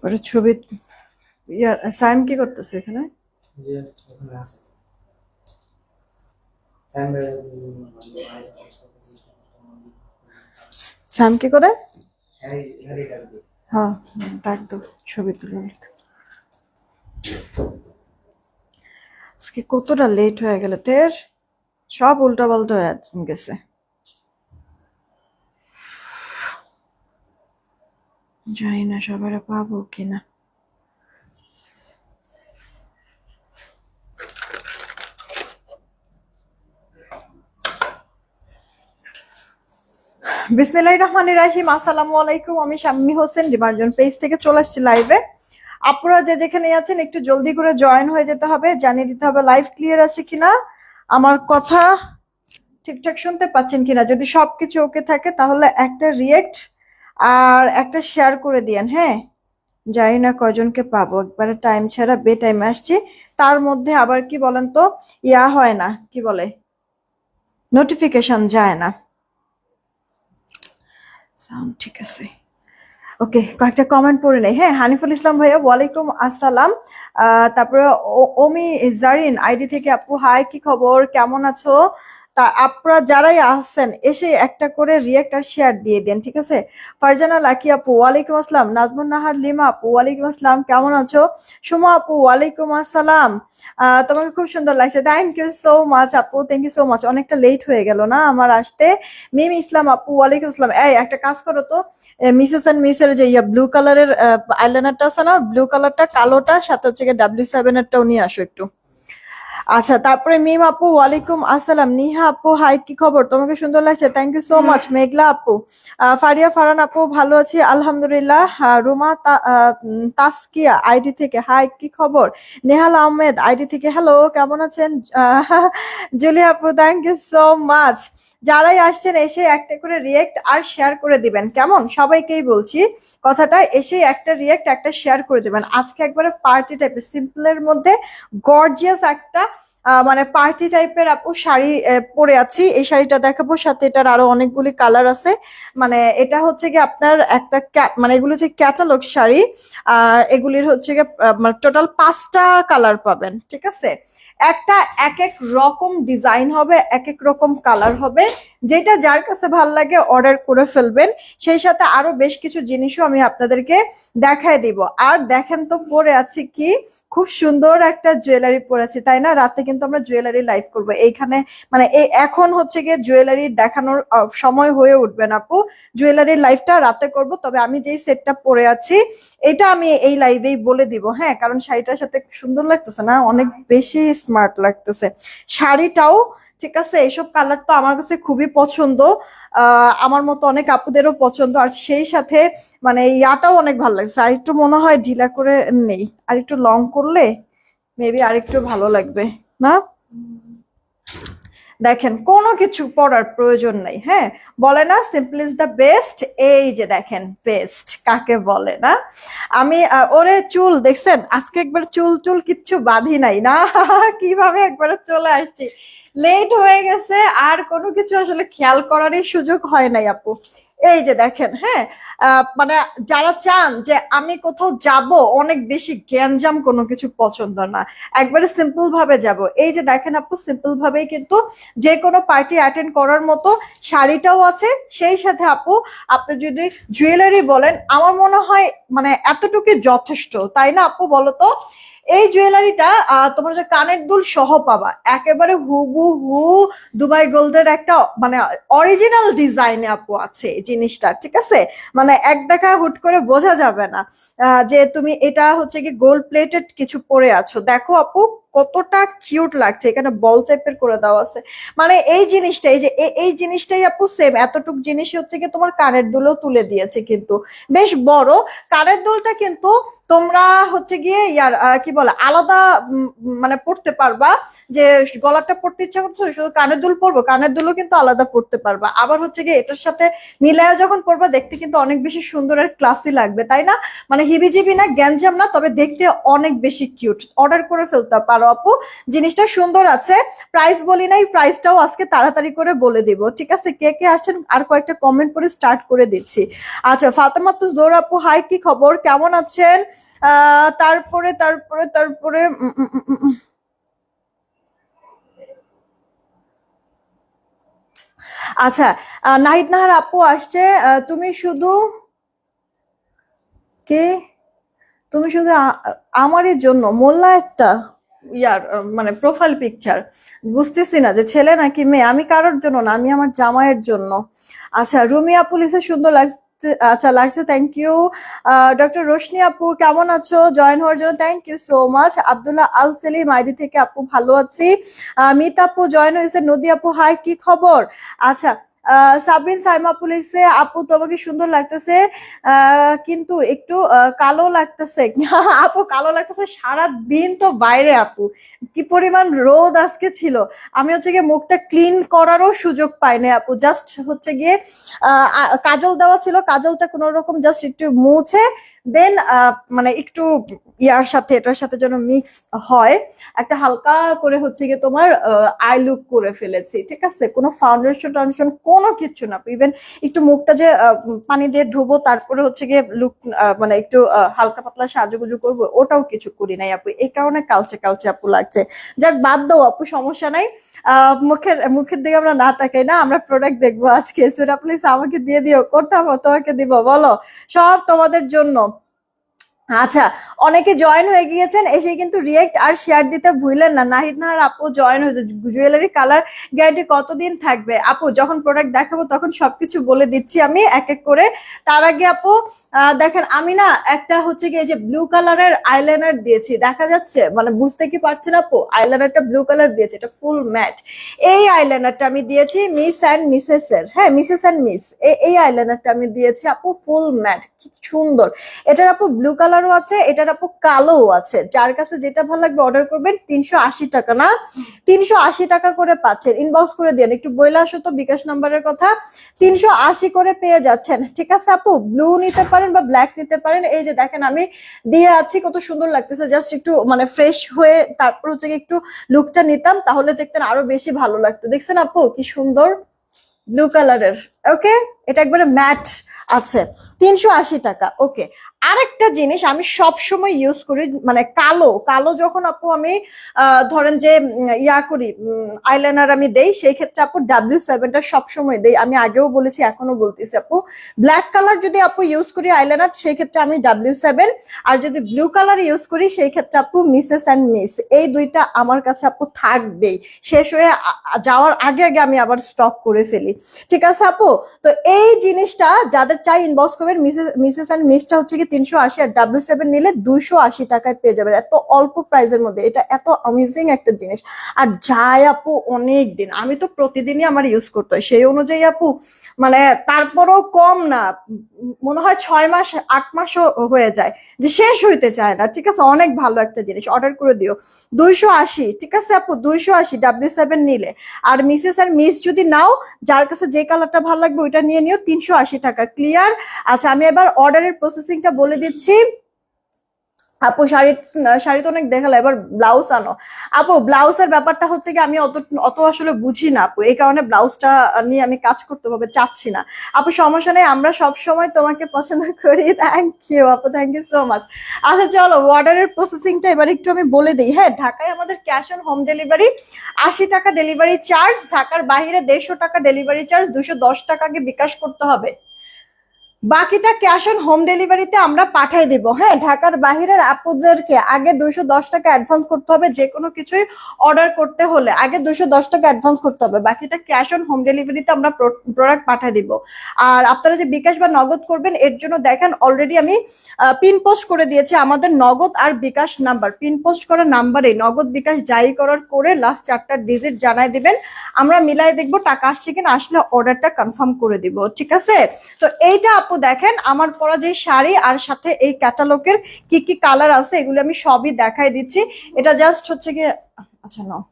ওটা ছবি ইয়ার সাইম কি করতেছে এখানে? সাইম কি করে? হ্যাঁ, ডাক দাও, ছবি তুলে নিক। আজকে কতটা লেট হয়ে গেল তের, সব উল্টা পাল্টা হয়ে গেছে। জানি না সবাই পাবো কিনা। বিসমিল্লাহির রহমানির রহিম। আসসালামু আলাইকুম, আমি শাম্মী হোসেন ডিমার্জন পেজ থেকে চলে আসছি লাইভে। আপনারা যে যেখানে আছেন একটু জলদি করে জয়েন হয়ে যেতে হবে, জানিয়ে দিতে হবে লাইভ ক্লিয়ার আছে কিনা, আমার কথা ঠিকঠাক শুনতে পাচ্ছেন কিনা। যদি সবকিছু ওকে থাকে তাহলে একটা রিয়েক্ট আর একটা শেয়ার করে দিয়েন। হ্যাঁ, জানি না কয়জনকে পাবো, একবারে টাইম ছাড়া বে টাইমে আসছি। তার মধ্যে আবার কি বলেন তো, ইয়া হয় না, কি বলে, নোটিফিকেশন যায় না। সাউন্ড ঠিক আছে, ওকে। কয়েকটা কমেন্ট পড়ে নেই। হ্যাঁ, হানিফুল ইসলাম ভাইয়া ওয়ালাইকুম আসসালাম। তারপরে ওমি জারিন আইডি থেকে আপু হাই, কি খবর, কেমন আছো? তা আপনারা যারাই আছেন এসে একটা করে রিয়েক্ট আর শেয়ার দিয়ে দেন, ঠিক আছে। ফারজানা লাকি আপু ওয়ালাইকুম আসসালাম। নাজমুন নাহার লিমা আপু ওয়ালাইকুম আসসালাম, কেমন আছো? সুমা আপু ওয়ালাইকুম আসসালাম। তোমাকে খুব সুন্দর লাগছে, থ্যাংক ইউ সো মাচ আপু, থ্যাংক ইউ সো মাচ। অনেকটা লেট হয়ে গেল না আমার আসতে। মিম ইসলাম আপু ওয়ালাইকুম আসসালাম। এই একটা কাজ করো তো, মিসেস এন্ড মিসের যে ইয়া ব্লু কালারের আইলাইনারটা আছে না, ব্লু কালারটা, কালোটা, সাথে হচ্ছে W7 এরটাও নিয়ে আসো একটু। আচ্ছা, তারপরে মিম আপু ওয়ালাইকুম আসসালাম। নিহা আপু হাই, কি খবর, তোমাকে সুন্দর লাগছে, থ্যাংক ইউ সো মাচ। মেঘলা আপু, ফারিয়া ফারান আপু ভালো আছি আলহামদুলিল্লাহ। রুমা তাসকিয়া আইডি থেকে হাই, কি খবর। নেহাল আহমেদ আইডি থেকে হ্যালো, কেমন আছেন? জুলি আপু থ্যাংক ইউ সো মাচ। যারাই আসছেন এসে একটা করে রিয়েক্ট আর শেয়ার করে দিবেন, কেমন? সবাইকেই বলছি কথাটা, এসে একটা রিয়েক্ট একটা শেয়ার করে দিবেন। আজকে একবারে পার্টি টাইপের সিম্পলের মধ্যে গর্জিয়াস একটা মানে পার্টি টাইপের আপু শাড়ি পরে আছি। এই শাড়িটা দেখাবো, সাথে এটার আরো অনেকগুলি কালার আছে। মানে এটা হচ্ছে কি আপনার একটা মানে এগুলো হচ্ছে ক্যাটালগ শাড়ি। এগুলির হচ্ছে কি মানে টোটাল 5টা কালার পাবেন, ঠিক আছে। একটা এক এক রকম ডিজাইন হবে, এক এক রকম কালার হবে, যেটা যার কাছে ভাল লাগে অর্ডার করে ফেলবেন। সেই সাথে আরো বেশ কিছু জিনিসও আমি আপনাদেরকে দেখায় দিব। আর দেখেন তো পরে আছি কি, খুব সুন্দর একটা জুয়েলারি পরেছি, তাই না? রাতে কিন্তু আমরা জুয়েলারি লাইভ করব এইখানে। মানে এই এখন হচ্ছে গিয়ে জুয়েলারি দেখানোর সময় হয়ে উঠবে না আপু, জুয়েলারি লাইভটা রাতে করব। তবে আমি যেই সেটটা পরে আছি এটা আমি এই লাইভেই বলে দিব, হ্যাঁ, কারণ শাড়িটার সাথে সুন্দর লাগতেছে না, অনেক বেশি স্মার্ট লাগতেছে শাড়িটাও, ঠিক আছে। এইসব কালার তো আমার কাছে খুবই পছন্দ, আমার মতো অনেক আপুদেরও পছন্দ। আর সেই সাথে মানে ইয়াটাও অনেক ভালো লাগছে। আর একটু মনে হয় ঢিলা করে নেই, আর একটু লং করলে মেবি আর একটু ভালো লাগবে না। দেখেন, কোনো কিছু পড়ার প্রয়োজন নাই, হ্যাঁ, বলে না সিম্পল ইজ দ্য বেস্ট। এই যে দেখেন বেস্ট কাকে বলে না। আমি ওরে চুল দেখছেন, আজকে একবার চুল চুল কিচ্ছু বাঁধি নাই না, কিভাবে একবারে চলে আসছি, লেট হয়ে গেছে, আর কোনো কিছু আসলে খেয়াল করারই সুযোগ হয় নাই আপু। এই যে দেখেন, হ্যাঁ, মানে যারা চান যে আমি কোথাও যাব, অনেক বেশি গ্যাঞ্জাম কোনো কিছু পছন্দ না, একবারে সিম্পল ভাবে যাব, এই যে দেখেন আপু, সিম্পল ভাবেই কিন্তু যে কোনো পার্টি অ্যাটেন্ড করার মতো শাড়িটাও আছে। সেই সাথে আপু আপনি যদি জুয়েলারি বলেন, আমার মনে হয় মানে এতটুকু যথেষ্ট, তাই না আপু, বলো তো? এই জুয়েলারিটা তোমার যে কানের দুল সহ পাবা, একেবারে হুবহু দুবাই গোল্ডের একটা মানে অরিজিনাল ডিজাইনে আপু আছে এই জিনিসটা, ঠিক আছে। মানে এক দেখা হুট করে বোঝা যাবে না যে তুমি এটা হচ্ছে কি গোল্ড প্লেটেড কিছু পরে আছো। দেখো আপু কতটা কিউট লাগছে, এখানে বল টাইপের করে দেওয়া আছে। মানে এই জিনিসটা, এই যে এই জিনিসটাই আপু সেম এতটুক জিনিস হচ্ছে কি তোমার কানের দুলও তুলে দিয়েছে, কিন্তু বেশ বড় কানের দুলটা, কিন্তু তোমরা হচ্ছে গিয়ে ইয়ার কি বলে আলাদা মানে পড়তে পারবা, যে গলাটা পড়তে ইচ্ছা করছো শুধু কানের দুল পরবো, কানের দুলও কিন্তু আলাদা পড়তে পারবা। আবার হচ্ছে গিয়ে এটার সাথে মিলায় যখন পরবা দেখতে কিন্তু অনেক বেশি সুন্দর আর ক্লাসি লাগবে, তাই না? মানে হিবিজিবি না, গ্যাঞ্জাম না, তবে দেখতে অনেক বেশি কিউট। অর্ডার করে ফেলতে পারো পারো আপু, জিনিসটা সুন্দর আছে। প্রাইস বলি নাই, প্রাইসটাও আজকে তাড়াতাড়ি করে বলে দিব, ঠিক আছে? কে কে আসছেন আর কয়েকটা কমেন্ট করে স্টার্ট করে দিচ্ছি। আচ্ছা, ফাতেমাতুজ জোহরা আপু হাই, কি খবর, কেমন আছেন? তারপরে তারপরে তারপরে আচ্ছা, নাহিদ নাহার আপু আসছে। তুমি শুধু কে, তুমি শুধু আমারই জন্য মোল্লা একটা ইয়ার মানে প্রোফাইল পিকচার, বুঝতেছি না যে ছেলে নাকি মেয়ে। আমি কারোর জন্য না, আমি আমার জামাইয়ের জন্য। আচ্ছা, রুমিয়া পুলিশের সুন্দর লাগছে। আচ্ছা লাগছে, থ্যাংক ইউ। ডক্টর রোশনি আপু কেমন আছো, জয়েন হওয়ার জন্য thank you so much. Abdullah Al Selim ID থেকে আপু ভালো আছি। মিত আপু জয়েন হয়েছে। নদী আপু হাই, কি খবর? আচ্ছা, সাবরিন সাইমা আপু লিখছে আপু তোমাকে সুন্দর লাগতেছে, কিন্তু একটু কালো লাগতেছে। আপু কালো লাগতেছে, সারা দিন তো বাইরে আপু, কি পরিমাণ রোদ আজকে ছিল। আমি হচ্ছে গিয়ে মুখটা ক্লিন করারও সুযোগ পাইনি আপু, জাস্ট হচ্ছে গিয়ে কাজল দেওয়া ছিল, কাজলটা কোনো রকম জাস্ট একটু মুছে দেন মানে একটু ইয়ার সাথে এটার সাথে যেন মিক্স হয়, একটা হালকা করে হচ্ছে গিয়ে তোমার আই লুক করে ফেলেছি, ঠিক আছে? কোনো ফাউন্ডেশন টাউন্ডেশন কোনো কিছু না, ইভেন একটু মুখটা যে পানি দিয়ে ধুবো তারপরে হচ্ছে গিয়ে লুক মানে একটু হালকা পাতলা সাজুগুজু করবো, ওটাও কিছু করি নাই আপু, এই কারণে কালচে কালচে আপু লাগছে। যাক বাদ দাও আপু, সমস্যা নাই। মুখের মুখের দিকে আমরা না তাকাই না, আমরা প্রোডাক্ট দেখবো আজকে। সেটা প্লিজ আমাকে দিয়ে দিও, কোনটা তোমাকে দিব বলো, সব তোমাদের জন্য। আচ্ছা, অনেকে জয়েন হয়ে গিয়েছেন, এসে কিন্তু রিয়েক্ট আর শেয়ার দিতে ভুলেন না। নাহিদ নাহার আপু জয়েন হয়েছে। জুয়েলারি কালার গ্যারান্টি কতদিন থাকবে আপু? যখন প্রোডাক্ট দেখাবো তখন সবকিছু বলে দিচ্ছি আমি এক এক করে। তার আগে আপু দেখেন, আমি না একটা হচ্ছে কি এই যে ব্লু কালারের আইলাইনার দিয়েছি, দেখা যাচ্ছে মানে বুঝতে কি পারছেন আপু? আইলাইনারটা ব্লু কালার দিয়েছি, এটা ফুল ম্যাট। এই আইলাইনারটা আমি দিয়েছি মিস অ্যান্ড মিসেস এর, হ্যাঁ মিসেস অ্যান্ড মিস, এই আইলাইনারটা আমি দিয়েছি আপু, ফুল ম্যাট, কি সুন্দর। এটার আপু ব্লু কালারও আছে, এটার আপু কালোও আছে, যার কাছে যেটা ভালো লাগবে অর্ডার করবেন। 380 টাকা না, 380 টাকা করে পাচ্ছেন। ইনবক্স করে দিন, একটু বইলা আসো তো বিকাশ নাম্বারের কথা। 380 করে পেয়ে যাচ্ছেন, ঠিক আছে আপু? ব্লু নিতে পারেন বা ব্ল্যাক নিতে পারেন। এই যে দেখেন আমি দিয়ে আছি, কত সুন্দর লাগতেছে। জাস্ট একটু মানে ফ্রেশ হয়ে তারপর হচ্ছে একটু লুকটা নিতাম, তাহলে দেখতেন আরো বেশি ভালো লাগতো। দেখছেন আপু কি সুন্দর ব্লু কালারের? ওকে, এটা একবারে ম্যাট আছে, 380 টাকা। ওকে, আরেকটা জিনিস আমি সব সময় ইউজ করি, মানে কালো কালো যখন আপু আমি ধরেন যে ইয়া করি, আইলাইনার আমি দেই, সেই ক্ষেত্রে আপু W7টা সবসময় দেই। আমি আগেও বলেছি এখনো বলতেছি আপু, ব্ল্যাক কালার যদি আপু ইউজ করি আইলাইনার, সেই ক্ষেত্রে আমি W7, আর যদি ব্লু কালার ইউজ করি সেই ক্ষেত্রে আপু মিসেস অ্যান্ড মিস, এই দুইটা আমার কাছে আপু থাকবেই। শেষ হয়ে যাওয়ার আগে আগে আমি আবার স্টক করে ফেলি, ঠিক আছে আপু? তো এই জিনিসটা যাদের চাই ইনবক্স করবেন। মিসেস অ্যান্ড মিসটা হচ্ছে কি 380, আর W7 নিলে 280 টাকায় পেয়ে যাবেন, এত অল্প প্রাইসের মধ্যে। এটা এত অ্যামেজিং একটা জিনিস, আর যায় আপু অনেক দিন। আমি তো প্রতিদিনই আমার ইউজ করতে হয়, সেই অনুযায়ী আপু মানে তারপরেও কম না, মনে হয় 6 মাস 8 মাসও হয়ে যায়, যে শেষ হইতে চায় না, ঠিক আছে? অনেক ভালো একটা জিনিস, অর্ডার করে দিও। 280, ঠিক আছে আপু? 280 W7 নিলে। আর মিসেস আর মিস যদি নাও, যার কাছে যে কালারটা ভালো লাগবে ওইটা নিয়ে নিও, 380 টাকা, ক্লিয়ার? আচ্ছা, আমি এবার অর্ডারের প্রসেসিংটা বলে দিচ্ছি। আপু শাড়ি, শাড়ি তো অনেক দেখালে, এবার ব্লাউজ আনো। আপু ব্লাউজের ব্যাপারটা হচ্ছে কি আমি অত অত আসলে বুঝি না আপু, এই কারণে ব্লাউজটা নিয়ে আমি কাজ করতে হবে চাচ্ছি না। আপু সমস্যা নেই, আমরা সব সময় তোমাকে পছন্দ করি। থ্যাংক ইউ আপু, থ্যাংক ইউ সো মাচ। আচ্ছা চলো, অর্ডারের প্রসেসিংটা এবার একটু আমি বলে দিই। হ্যাঁ, ঢাকায় আমাদের ক্যাশ অন হোম ডেলিভারি, 80 টাকা ডেলিভারি চার্জ। ঢাকার বাইরে 150 টাকা ডেলিভারি চার্জ, 210 টাকাকে বিকাশ করতে হবে, বাকিটা ক্যাশ অন হোম ডেলিভারিতে আমরা পাঠিয়ে দিব। হ্যাঁ, ঢাকার বাহিরের আপুদেরকে আগে 210 টাকা অ্যাডভান্স করতে হবে, যে কোনো কিছুই অর্ডার করতে হলে আগে 210 টাকা অ্যাডভান্স করতে হবে, বাকিটা ক্যাশ অন হোম ডেলিভারিতে আমরা প্রোডাক্ট পাঠিয়ে দিব। আর আপনারা যে বিকাশ বা নগদ করবেন, এর জন্য দেখেন অলরেডি আমি পিন পোস্ট করে দিয়েছি আমাদের নগদ আর বিকাশ নাম্বার। পিন পোস্ট করা নাম্বারে নগদ বিকাশ যাই করার করে লাস্ট 4টা ডিজিট জানাই দিবেন, আমরা মিলাই দেখবো টাকা আসছে কিনা, আসলে অর্ডারটা কনফার্ম করে দিব, ঠিক আছে? তো এইটা আপু দেখেন আমার পরা যে শাড়ি, আর সাথে এই ক্যাটালগের কি কি কালার আছে এগুলো আমি সবই দেখাই দিচ্ছি। এটা জাস্ট হচ্ছে গিয়ে, আচ্ছা নাও,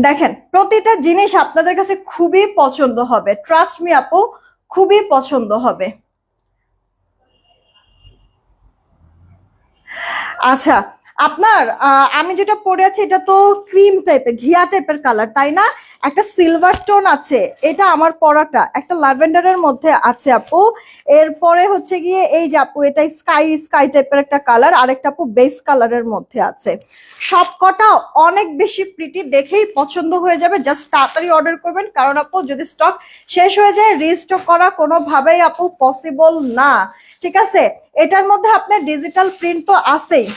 দেখেন প্রতিটা জিনিস আপনাদের কাছে খুবই পছন্দ হবে, ট্রাস্ট মি আপু, খুবই পছন্দ হবে। আচ্ছা, আপনার আমি যেটা পরে আছি এটা তো ক্রিম টাইপের, ঘিয়া টাইপের কালার, তাই না? একটা সিলভার টোন আছে, এটা আমার পরাটা একটা ল্যাভেন্ডারের মধ্যে আছে আপু। এরপরে হচ্ছে গিয়ে এই যে আপু এটা স্কাই স্কাই টাইপের একটা কালার, আর একটা আপু বেস কালারের মধ্যে আছে। সবকটা অনেক বেশি প্রিটি, দেখেই পছন্দ হয়ে যাবে। জাস্ট তাড়াতাড়ি অর্ডার করবেন, কারণ আপু যদি স্টক শেষ হয়ে যায় রিস্টক করা কোনোভাবেই আপু পসিবল না। ঠিক আছে, এটার মধ্যে আপনার ডিজিটাল প্রিন্ট তো আছেই,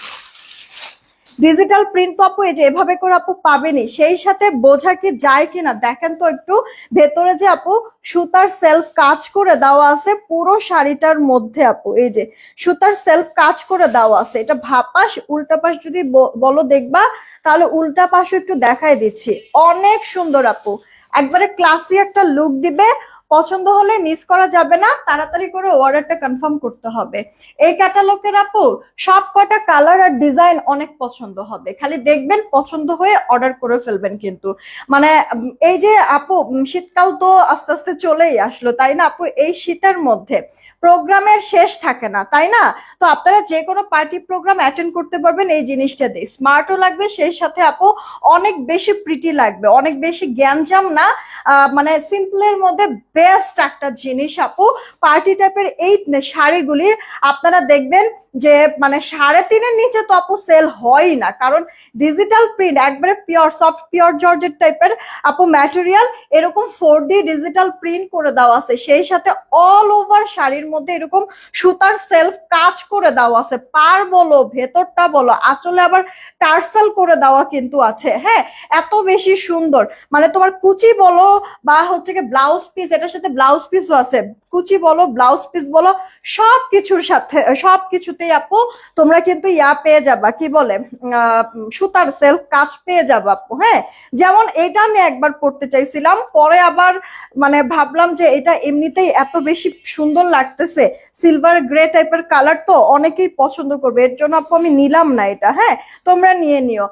ডিজিটাল প্রিন্ট তো আপু এই যে এভাবে করে আপু পাবেনই, সেই সাথে বোঝা কি যায় কিনা দেখেন তো একটু। ভেতরে যে আপু সুতার সেলফ কাজ করে দেওয়া আছে পুরো শাড়িটার মধ্যে আপু, এই যে সুতার সেলফ কাজ করে দেওয়া আছে। এটা ভাপাস উল্টা পাশ যদি বলো দেখবা, তাহলে উল্টা পাশও একটু দেখাই দিচ্ছি। অনেক সুন্দর আপু, একবারে ক্লাসি একটা লুক দিবে। পছন্দ হলে মিস করা যাবে না, তাড়াতাড়ি করে অর্ডারটা কনফার্ম করতে হবে। এই ক্যাটালগের আপু সব কটা কালার আর ডিজাইন অনেক পছন্দ হবে, খালি দেখবেন পছন্দ হয়ে অর্ডার করে ফেলবেন। কিন্তু মানে এই যে আপু শীতকাল তো আস্তে আস্তে চলেই আসলো, তাই না আপু? এই শীতের মধ্যে প্রোগ্রামের শেষ থাকে না, তাই না? তো আপনারা যে কোনো পার্টি প্রোগ্রাম অ্যাটেন্ড করতে পারবেন এই জিনিসটা দিয়ে। স্মার্টও লাগবে, সেই সাথে আপু অনেক বেশি প্রিটি লাগবে, অনেক বেশি গ্যাঞ্জাম না, মানে সিম্পলের মধ্যে বেস্ট একটা জিনিস আপু। পার্টি টাইপের এই শাড়িগুলি আপনারা দেখবেন যে মানে 3.5-এর নিচে তো আপু সেল হয়ই না, কারণ ডিজিটাল প্রিন্ট একবারে পিওর সফট পিওর জর্জেট টাইপের আপু ম্যাটেরিয়াল, এরকম 4D ডিজিটাল প্রিন্ট করে দেওয়া আছে। সেই সাথে অল ওভার শাড়ির মধ্যে এরকম সুতার সেলফ কাজ করে দেওয়া আছে, পার বলো ভেতরটা বলো, আঁচলে আবার টার্সেল করে দেওয়া কিন্তু আছে। হ্যাঁ, এত বেশি সুন্দর, মানে তোমার কুচি বলো বা হচ্ছে কি ব্লাউজ পিস, এটার সাথে ব্লাউজ পিসও আছে, কুচি বলো ব্লাউজ পিস বলো সবকিছুর সাথে সবকিছুতেই আপু তোমরা কিন্তু ইয়া পেয়ে যাবা, কি বলে সুতার সেলফ কাজ পেয়ে যাবা আপু। হ্যাঁ, যেমন এটা আমি একবার পড়তে চাইছিলাম, পরে আবার মানে ভাবলাম যে এটা এমনিতেই এত বেশি সুন্দর লাগতেছে, সিলভার গ্রে টাইপের কালার তো অনেকেই পছন্দ করবে, এর জন্য আপু আমি নিলাম না এটা। হ্যাঁ, তোমরা নিয়ে নিও।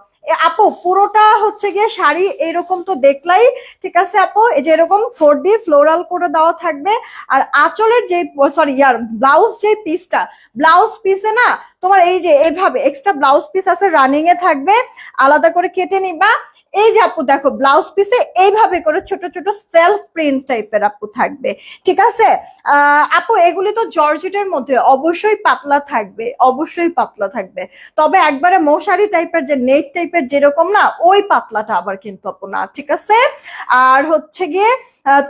আপু পুরোটা হচ্ছে গিয়ে শাড়ি এইরকম তো দেখলাই, ঠিক আছে আপু? এই যে এরকম 4D ফ্লোরাল করে দেওয়া থাকবে, আর আঁচলের যে সরি ইয়ার ব্লাউজ যে পিসটা, ব্লাউজ পিসে না তোমার এই যে এইভাবে এক্সট্রা ব্লাউজ পিস আছে, রানিং এ থাকবে, আলাদা করে কেটে নিবা। এই যে আপু দেখো ব্লাউজ পিসে এইভাবে করে ছোট ছোট সেলফ প্রিন্ট টাইপের আপু থাকবে, ঠিক আছে? আপু এগুলি তো জর্জেটের মধ্যে অবশ্যই পাতলা থাকবে, অবশ্যই পাতলা থাকবে, তবে একবারে মশারি টাইপের যে নেট টাইপের যেরকম না, ওই পাতলাটা আবার কিন্তু আপু না, ঠিক আছে? আর হচ্ছে গিয়ে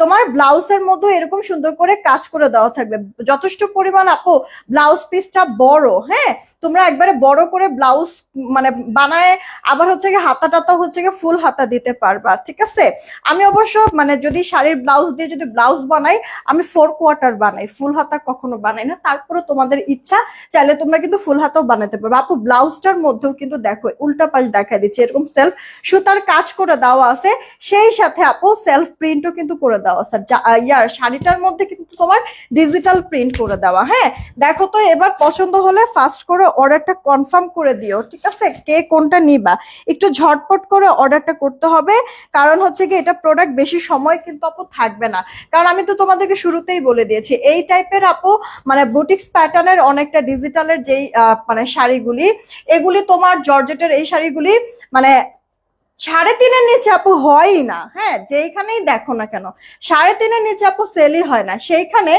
তোমার ব্লাউজের মধ্যে এরকম সুন্দর করে কাজ করে দেওয়া থাকবে, যথেষ্ট পরিমাণ আপু ব্লাউজ পিসটা বড়। হ্যাঁ, তোমরা একবারে বড় করে ব্লাউজ মানে বানায় আবার হচ্ছে গিয়ে হাতা টাতা হচ্ছে গিয়ে ফুল হাতা দিতে পারবা, ঠিক আছে? আমি অবশ্য মানে যদি শাড়ির ব্লাউজ দিয়ে যদি ব্লাউজ বানাই, আমি 4/4 বানাই, ফুল হাতা কখনো বানাই না। তারপরে তোমাদের ইচ্ছা, চাইলে তোমরা কিন্তু ফুল হাতাও বানাতে পারবে আপু। ব্লাউজটার মধ্যেও কিন্তু দেখো উল্টা পাশ দেখা দিচ্ছে, এরকম সেলফ সুতার কাজ করে দেওয়া আছে, সেই সাথে আপু সেলফ প্রিন্টও কিন্তু করে দেওয়া আছে। ইয়ার শাড়িটার মধ্যে কিন্তু তোমার ডিজিটাল প্রিন্ট করে দেওয়া। হ্যাঁ, দেখো তো এবার পছন্দ হলে ফাস্ট করে অর্ডারটা কনফার্ম করে দিও, ঠিক আছে? কে কোনটা নিবা একটু ঝটপট করে অর্ডারটা করতে হবে, কারণ হচ্ছে কি এটা প্রোডাক্ট বেশি সময় কিন্তু আপু থাকবে না। কারণ আমি তো তোমাদেরকে শুরুতেই বলে দিয়েছি এই টাইপের আপু মানে বুটিক্স প্যাটার্নের অনেকটা ডিজিটালের যেই মানে শাড়িগুলি, এগুলি তোমার জর্জেটের এই শাড়িগুলি মানে 3.5-এর নিচে আপু হয়ই না। হ্যাঁ, যেইখানেই দেখো না কেন 3.5-এর নিচে আপু সেলই হয় না। সেইখানে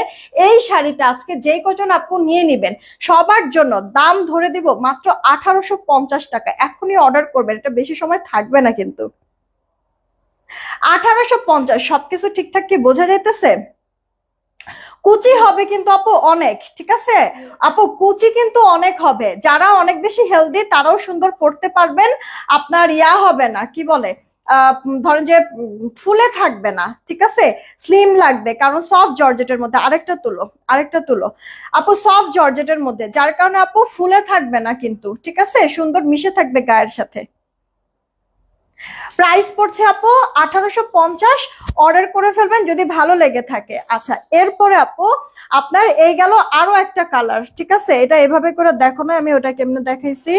এই শাড়িটা আজকে যেই কজন আপু নিয়ে নিবেন সবার জন্য দাম ধরে দিব মাত্র 1850 টাকা। এখনই অর্ডার করবেন, এটা বেশি সময় থাকবে না কিন্তু। 1850, সবকিছু ঠিকঠাক কি বোঝা যাইতেছে? কুচি হবে কিন্তু আপু অনেক, ঠিক আছে আপু? কুচি কিন্তু অনেক হবে, যারা অনেক বেশি হেলদি তারাও সুন্দর পড়তে পারবেন, আপনার ইয়া হবে না, কি বলে ধরেন যে ফুলে থাকবে না, ঠিক আছে? স্লিম লাগবে, কারণ সফট জর্জেটের মধ্যে। আরেকটা তুলো, আরেকটা তুলো আপু, সফট জর্জেটের মধ্যে, যার কারণে আপু ফুলে থাকবে না কিন্তু, ঠিক আছে? সুন্দর মিশে থাকবে গায়ের সাথে। প্রাইস পড়ছে আপু 1850, অর্ডার করে ফেলবেন যদি ভালো লেগে থাকে। আচ্ছা, এরপরে আপু আপনার এই গেল আরো একটা কালার, ঠিক আছে? এটা এভাবে করে দেখো না, আমি ওটা কেমনে দেখাইছি।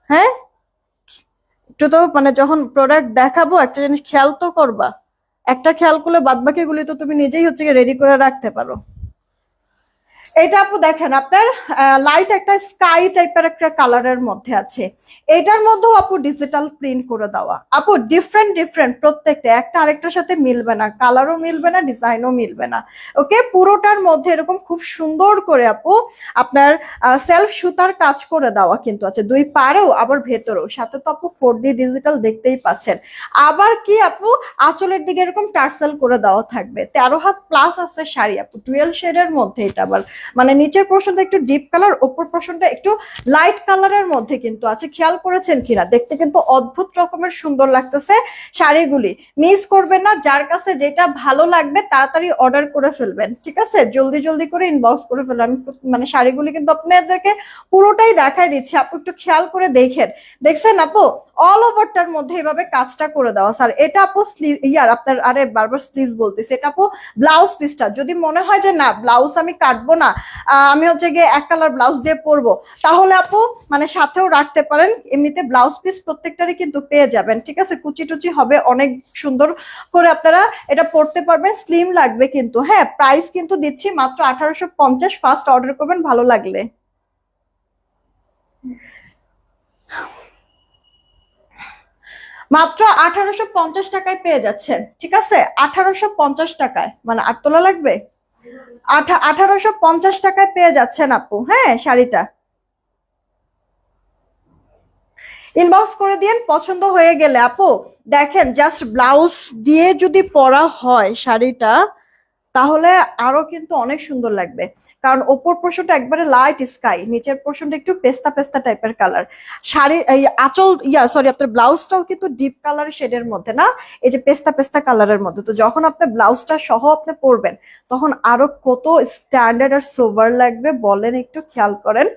হ্যাঁ, একটু তো মানে যখন প্রোডাক্ট দেখাবো একটা জিনিস খেয়াল তো করবা, একটা খেয়াল করলে বাদ বাকি গুলি তো তুমি নিজেই হচ্ছে রেডি করে রাখতে পারো। এটা আপু দেখেন আপনার লাইট একটা স্কাই টাইপের একটা কালারের মধ্যে আছে। এটার মধ্যেও আপু ডিজিটাল প্রিন্ট করে দেওয়া আপু, ডিফারেন্ট ডিফারেন্ট প্রত্যেকটা, একটা আরেকটার সাথে মিলবে না, কালারও মিলবে না, ডিজাইনও মিলবে না। ওকে, পুরোটার মধ্যে এরকম খুব সুন্দর করে আপু আপনার সেলফ সুতার কাজ করে দেওয়া কিন্তু আছে, দুই পারেও আবার ভেতরেও, সাথে তো আপু 4D ডিজিটাল দেখতেই পাচ্ছেন। আবার কি আপু আঁচলের দিকে এরকম টার্সেল করে দেওয়া থাকবে। 13 হাত প্লাস আছে শাড়ি আপু, ডুয়েল শেডের মধ্যে। এটা আবার মানে নিচের পোর্শনটা একটু ডিপ কালার, ওপর পোর্শনটা একটু লাইট কালারের মধ্যে কিন্তু আছে। খেয়াল করেছেন কিনা, দেখতে কিন্তু অদ্ভুত রকমের সুন্দর লাগতেছে শাড়িগুলি। মিস করবেন না, যার কাছে যেটা ভালো লাগবে তাড়াতাড়ি অর্ডার করে ফেলবেন, ঠিক আছে? জলদি জলদি করে ইনবক্স করে ফেলবেন। মানে শাড়িগুলি কিন্তু আপনাদেরকে পুরোটাই দেখাই দিচ্ছি আপু, একটু খেয়াল করে দেখেন। দেখছেন আপু অল ওভারটার মধ্যে এভাবে কাজটা করে দেওয়া। স্যার এটা আপু স্লিভ ইয়ার আপনার, আরে বারবার স্লিভ বলতেছি, এটা আপু ব্লাউজ পিসটা। যদি মনে হয় যে না ব্লাউজ আমি কাটবো না, আমি হচ্ছে গিয়ে এক কালার ব্লাউজ দিয়ে পরবো, তাহলে আপু মানে সাথেও রাখতে পারেন। এমনিতে ব্লাউজ পিস প্রত্যেকটারই কিন্তু পেয়ে যাবেন, ঠিক আছে? কুচি টুচি হবে, অনেক সুন্দর করে আপনারা এটা পরতে পারবেন। স্লিম লাগবে কিন্তু। হ্যাঁ, প্রাইস কিন্তু দিচ্ছি মাত্র 1850। ফার্স্ট অর্ডার করবেন ভালো লাগলে। মাত্র 1850 টাকায় পেয়ে যাচ্ছেন, ঠিক আছে? 1850 টাকায়, মানে 8 তোলা লাগবে। 1850 টাকায় পেয়ে যাচ্ছেন আপু, হ্যাঁ শাড়িটা। ইনবক্স করে দিন পছন্দ হয়ে গেলে আপু। দেখেন জাস্ট ব্লাউজ দিয়ে যদি পরা হয় শাড়িটা, তাহলে আরো কিন্তু অনেক সুন্দর লাগবে। কারণ ওপর পোর্শনটা একবারে লাইট স্কাই, নিচের পোর্শনটা একটু পেস্তা পেস্তা টাইপের কালার। শাড়ি এই আঁচল সরি আপনার ব্লাউজটাও কিন্তু ডিপ কালার শেডের মধ্যে, না এই যে পেস্তা পেস্তা কালারের মধ্যে। তো যখন আপনি ব্লাউজটা সহ আপনি পরবেন, তখন আরো কত স্ট্যান্ডার্ড আর সোভার লাগবে বলেন, একটু খেয়াল করেন।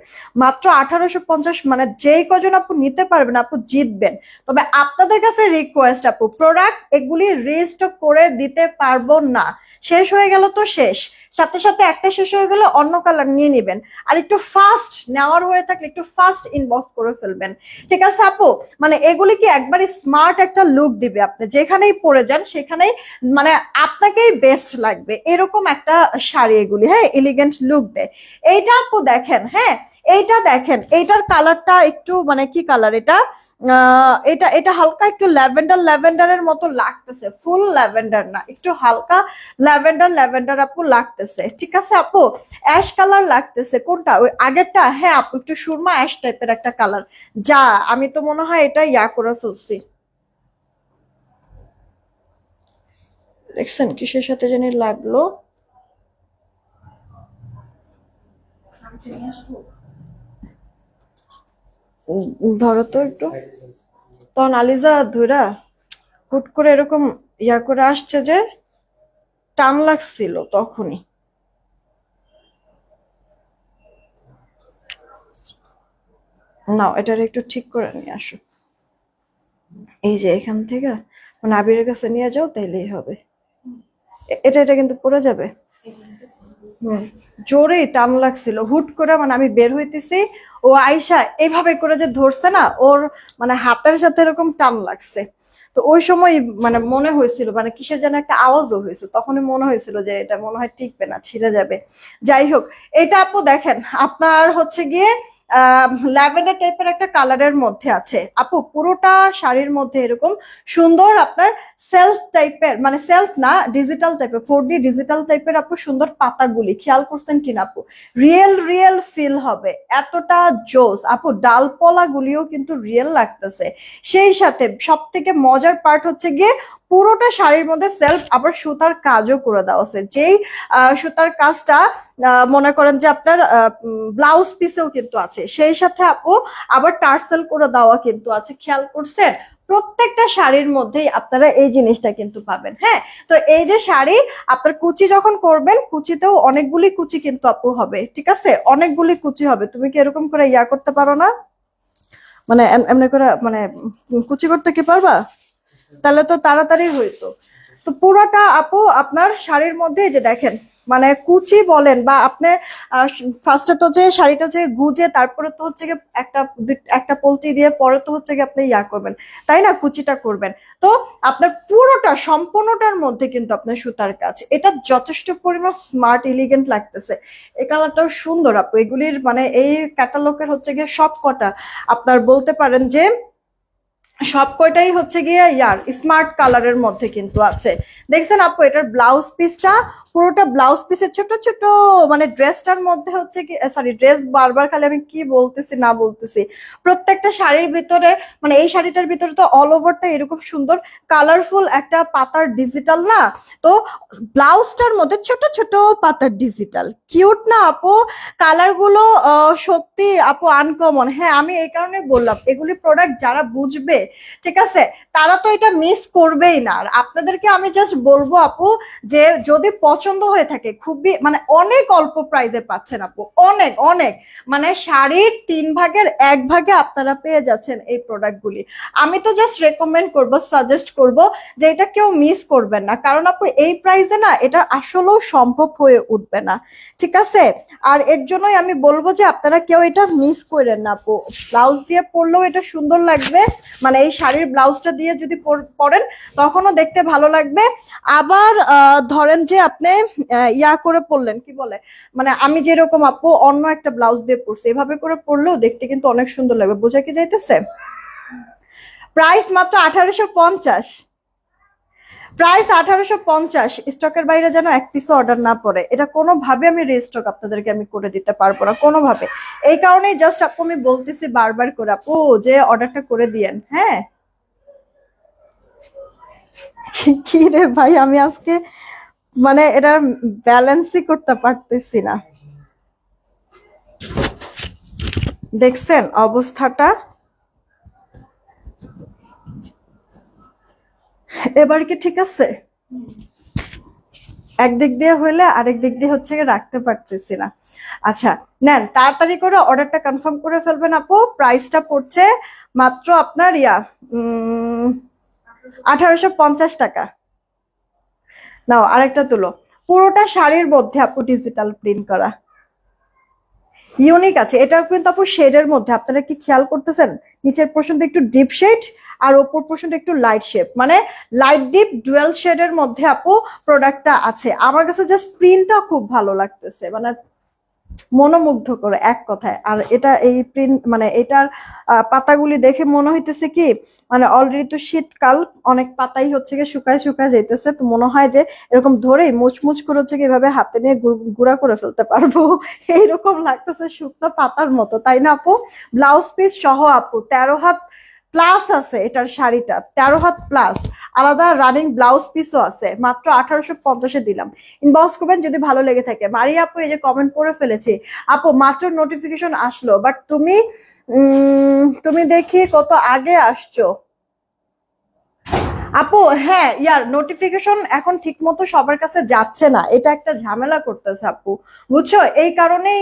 মাত্র 1850, মানে যেই কজন আপু নিতে পারবেন আপু জিতবেন। তবে আপনাদের কাছে রিকোয়েস্ট আপু, প্রোডাক্ট এগুলি রিস্টক করে দিতে পারবো না, শেষ হয়ে গেল তো শেষ। সাথে সাথে একটা শেষ হয়ে গেলে অন্য কালার নিয়ে নেবেন। আর একটু ফাস্ট নেওয়ার হয়ে থাকলে একটু ফাস্ট ইনবক্স করে ফেলবেন, ঠিক আছে আপু? মানে এগুলি কি একবারে স্মার্ট একটা লুক দিবে, আপনি যেখানেই পরে যান সেখানেই মানে আপনাকেই বেস্ট লাগবে, এরকম একটা শাড়ি এগুলি। হ্যাঁ, এলিগেন্ট লুক দেয়। এইটা আপু দেখেন, হ্যাঁ এইটা দেখেন, এইটার কালারটা একটু মানে কি কালার এটা, এটা এটা হালকা একটু ল্যাভেন্ডার ল্যাভেন্ডারের মতো লাগতেছে, ফুল ল্যাভেন্ডার না, একটু হালকা ল্যাভেন্ডার ল্যাভেন্ডার আপু লাগতেছে, ঠিক আছে আপু? অ্যাশ কালার লাগতেছে কোনটা, ওই আগেরটা? হ্যাঁ আপু একটু সুরমা অ্যাশ টাইপের একটা কালার। যা আমি তো মনে হয় এটা করে ফেলছি। দেখছেন কিসের সাথে জানি লাগলো। ধরো তো একটু। তখন আলিজা ধুরা হুট করে এরকম করে আসছে যে টান লাগছিল তখনই। না এটার একটু ঠিক করে নিয়ে আসো, এই যে এখান থেকে মানে আবিরের কাছে নিয়ে যাও, তাইলেই হবে। এটা এটা কিন্তু পড়ে যাবে। জোরেই টান লাগছিল হুট করে, মানে আমি বের হইতেছি, ও আয়শা এইভাবে করে যে ধরছে না, ওর মানে হাতের সাথে এরকম টান লাগছে। তো ওই সময় মানে মনে হয়েছিল মানে কিসের যেন একটা আওয়াজও হয়েছে, তখনই মনে হয়েছিল যে এটা মনে হয় টিকবে না, ছিঁড়ে যাবে। যাই হোক, এটা আপু দেখেন আপনার হচ্ছে গিয়ে ল্যাভেন্ডার টাইপের একটা কালারের মধ্যে আছে আপু। পুরোটা শাড়ির মধ্যে এরকম সুন্দর আপনার সেলফ টাইপের, মানে সেলফ না ডিজিটাল টাইপের, 4D ডিজিটাল টাইপের আপু সুন্দর পাতাগুলি, খেয়াল করছেন কিনা আপু? রিয়েল রিয়েল ফিল হবে, এতটা জোস আপু। ডালপলা গুলিও কিন্তু রিয়েল লাগতেছে। সেই সাথে সব থেকে মজার পার্ট হচ্ছে গিয়ে পুরোটা শাড়ির মধ্যে সেলফ আবার সুতার কাজও করে দেওয়া আছে, যেই সুতার কাজটা মনে করেন যে আপনার ব্লাউজ পিসেও কিন্তু আছে, সেই সাথে আপু আবার টার্সেল করে দেওয়া কিন্তু আছে। খেয়াল করছেন? প্রত্যেকটা শাড়ির মধ্যেই আপনারা এই জিনিসটা কিন্তু পাবেন। হ্যাঁ, তো এই যে শাড়ি আপনার কুচি যখন করবেন, কুচিতেও অনেকগুলি কুচি কিন্তু আপু হবে, ঠিক আছে? অনেকগুলি কুচি হবে। তুমি কি এরকম করে করতে পারো না? মানে এমনি করে মানে কুচি করতে কি পারবা? তাহলে তো তাড়াতাড়ি হইতো। তো পুরোটা আপু আপনার শাড়ির মধ্যে এই যে দেখেন মানে কুচি বলেন বা আপনি ফার্স্টে তো যে শাড়িটা যে গুজে তারপরে তো হচ্ছে গিয়ে একটা পলতি দিয়ে পরে তো হচ্ছে গিয়ে আপনি ইয়া করবেন, তাই না, কুচিটা করবেন। তো আপনার পুরোটা সম্পূর্ণটার মধ্যে কিন্তু আপনার সুতার কাজ, এটা যথেষ্ট পরিমাণ স্মার্ট এলিগেন্ট লাগতেছে। এই কালারটাও সুন্দর আপু, এগুলির মানে এই ক্যাটালগের হচ্ছে গিয়ে সব কটা আপনার বলতে পারেন যে সব কয়টাই হচ্ছে গিয়ে ইয়ার স্মার্ট কালারের মধ্যে কিন্তু আছে। দেখছেন আপু এটার ব্লাউজ পিসটা, পুরোটা ব্লাউজ পিসের ছোট ছোট মানে ড্রেসটার মধ্যে হচ্ছে কি, সরি ড্রেস বারবার খালি আমি কি বলতেছি না বলতেছি, প্রত্যেকটা শাড়ির ভিতরে মানে এই শাড়িটার ভিতরে তো অল ওভারটা এরকম সুন্দর কালারফুল একটা পাতার ডিজিটাল না, তো ব্লাউজটার মধ্যে ছোট ছোট পাতার ডিজিটাল, কিউট না আপু কালার গুলো, সত্যি আপু আনকমন। হ্যাঁ আমি এই কারণে বললাম এগুলি প্রোডাক্ট যারা বুঝবে, ঠিক আছে, তারা তো এটা মিস করবেই না। আর আপনাদেরকে আমি জাস্ট বলবো আপু যে যদি পছন্দ হয়ে থাকে, খুবই মানে অনেক অল্প প্রাইসে পাচ্ছেন আপু, অনেক অনেক মানে শাড়ির 1/3 আপনারা পেয়ে যাচ্ছেন এই প্রোডাক্টগুলি। আমি তো জাস্ট রেকমেন্ড করব, সাজেস্ট করব যে এটা কেউ মিস করবেন না, কারণ আপু এই প্রাইসে না এটা আসলেও সম্ভব হয়ে উঠবে না, ঠিক আছে। আর এর জন্যই আমি বলবো যে আপনারা কেউ এটা মিস করেন না আপু, ব্লাউজ দিয়ে পরলেও এটা সুন্দর লাগবে, মানে এই শাড়ির ব্লাউজটা দিয়ে যদি পরেন তখনও দেখতে ভালো লাগবে। আবার ধরেন যে আপনি ইয়া করে পরলেন কি বলে, মানে আমি যেরকম আপু অন্য একটা ব্লাউজ দিয়ে পরছি, এভাবে করে পরলেও দেখতে কিন্তু অনেক সুন্দর লাগবে, বোঝা কি যাইতেছে। প্রাইস মাত্র 1850, প্রাইস 1850, স্টকের বাইরে যেন এক পিসও অর্ডার না পড়ে, এটা কোনোভাবে আমি রিস্টক আপনাদেরকে আমি করে দিতে পারবো না কোনোভাবে। এই কারণেই জাস্ট আপু আমি বলতেছি বারবার করে আপু যে অর্ডারটা করে দিয়েন। হ্যাঁ কি রে ভাই, আমি আজকে মানে এটা ব্যালেন্সই করতে পারতেছি না, দেখছেন অবস্থাটা। এবার কি ঠিক আছে? একদিক দিয়ে হইলে আরেক দিক দিয়ে হচ্ছে রাখতে পারতেছি না। আচ্ছা নেন তাড়াতাড়ি করে অর্ডারটা কনফার্ম করে ফেলবেন আপু, প্রাইসটা পড়ছে মাত্র আপনার 1850 টাকা। নাও আরেকটা তুলো, পুরোটা শাড়ির মধ্যে আপু ডিজিটাল প্রিন্ট করা, ইউনিক আছে। এটাও কিন্তু আপু শেডের মধ্যে, আপনারা কি খেয়াল করতেছেন নিচের পোর্শনটা একটু ডিপ শেড আর ওপর পোর্শনটা একটু লাইট শেড, মানে লাইট ডিপ ডুয়াল শেডের মধ্যে আপু প্রোডাক্টটা আছে। আমার কাছে জাস্ট প্রিন্টটা খুব ভালো লাগতেছে, মানে মনোমুগ্ধ করে এক কথায়। আর এটা এই প্রিন্ট মানে এটার পাতাগুলি দেখে মনে হইতেছে কি মানে অলরেডি তো শীতকাল, অনেক পাতাই হচ্ছে গিয়ে শুকায় শুকায় যাইতেছে, তো মনে হয় যে এরকম ধরেই মুচমুচ করে হচ্ছে এভাবে হাতে নিয়ে গুঁড়া করে ফেলতে পারবো এইরকম লাগতেছে শুকনো পাতার মতো, তাই না আপু। ব্লাউজ পিস সহ আপু 13 হাত প্লাস আছে, এটার শাড়িটা 13 হাত প্লাস, আলাদা রানিং ব্লাউজ পিসও আছে, মাত্র 1850-এ দিলাম। ইনবক্স করবেন যদি ভালো লেগে থাকে। মারিয়া আপু এই যে কমেন্ট করে ফেলেছি, আপু মাত্র নোটিফিকেশন আসলো, বাট তুমি তুমি দেখি কত আগে আসছো আপু। হ্যাঁ ইয়ার নোটিফিকেশন এখন ঠিক মতো সবার কাছে যাচ্ছে না, এটা একটা ঝামেলা করতেছে আপু, বুঝছো। এই কারণেই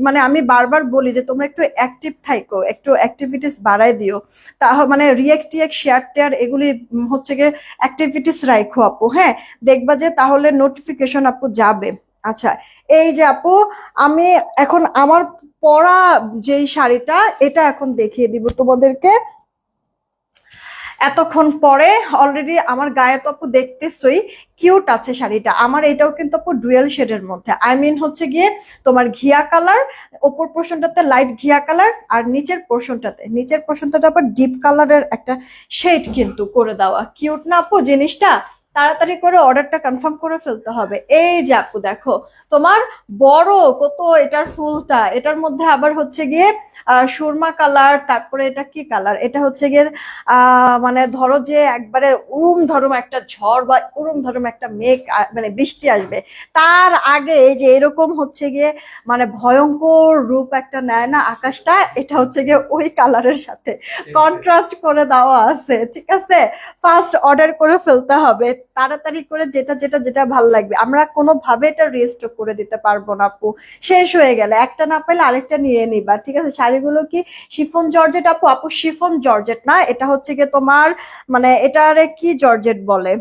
মানে আমি বারবার বলি যে তোমরা একটু অ্যাক্টিভ থাইকো, একটু অ্যাক্টিভিটিস বাড়ায় দিও, মানে রিয়েক্ট টিয়েক্ট শেয়ার টেয়ার এগুলি হচ্ছে গিয়ে অ্যাক্টিভিটিস রাখো আপু। হ্যাঁ দেখবা যে তাহলে নোটিফিকেশন আপু যাবে। আচ্ছা এই যে আপু আমি এখন আমার পরা যেই শাড়িটা এটা এখন দেখিয়ে দিব তোমাদেরকে, এতক্ষণ পরে অলরেডি আমার গায়ে তো আপু দেখতেছই কিউট আছে শাড়িটা। আমার এটাও কিন্তু আপু ডুয়েল শেডের মধ্যে, আই মিন হচ্ছে গিয়ে তোমার ঘিয়া কালার, ওপর পোর্শনটাতে লাইট ঘিয়া কালার আর নিচের পোর্শনটাতে আবার ডিপ কালারের একটা শেড কিন্তু করে দেওয়া, কিউট না আপু জিনিসটা। তাড়াতাড়ি করে অর্ডারটা কনফার্ম করে ফেলতে হবে। এই যে আপু দেখো তোমার বড় কত এটার ফুলটা, এটার মধ্যে আবার হচ্ছে গিয়ে সুরমা কালার, তারপরে এটা কি কালার, এটা হচ্ছে গিয়ে মানে ধরো যে একবারে উড়ুম ধরুম একটা ঝড় বা উড়ুম ধরুম একটা মেঘ মানে বৃষ্টি আসবে তার আগে এই যে এরকম হচ্ছে গিয়ে মানে ভয়ঙ্কর রূপ একটা নেয় না আকাশটা, এটা হচ্ছে গিয়ে ওই কালারের সাথে কন্ট্রাস্ট করে দেওয়া আছে, ঠিক আছে। ফার্স্ট অর্ডার করে ফেলতে হবে তাড়াতাড়ি করে, যেটা যেটা যেটা ভালো লাগবে। আমরা কোনোভাবে এটা রেস্টক করে দিতে পারবো না আপু, শেষ হয়ে গেলে একটা না পেলে আরেকটা নিয়ে নিবা, ঠিক আছে। শাড়িগুলো কি শিফন জর্জেট আপু? আপু শিফন জর্জেট না, এটা হচ্ছে গিয়ে তোমার মানে এটারে কি জর্জেট বলে,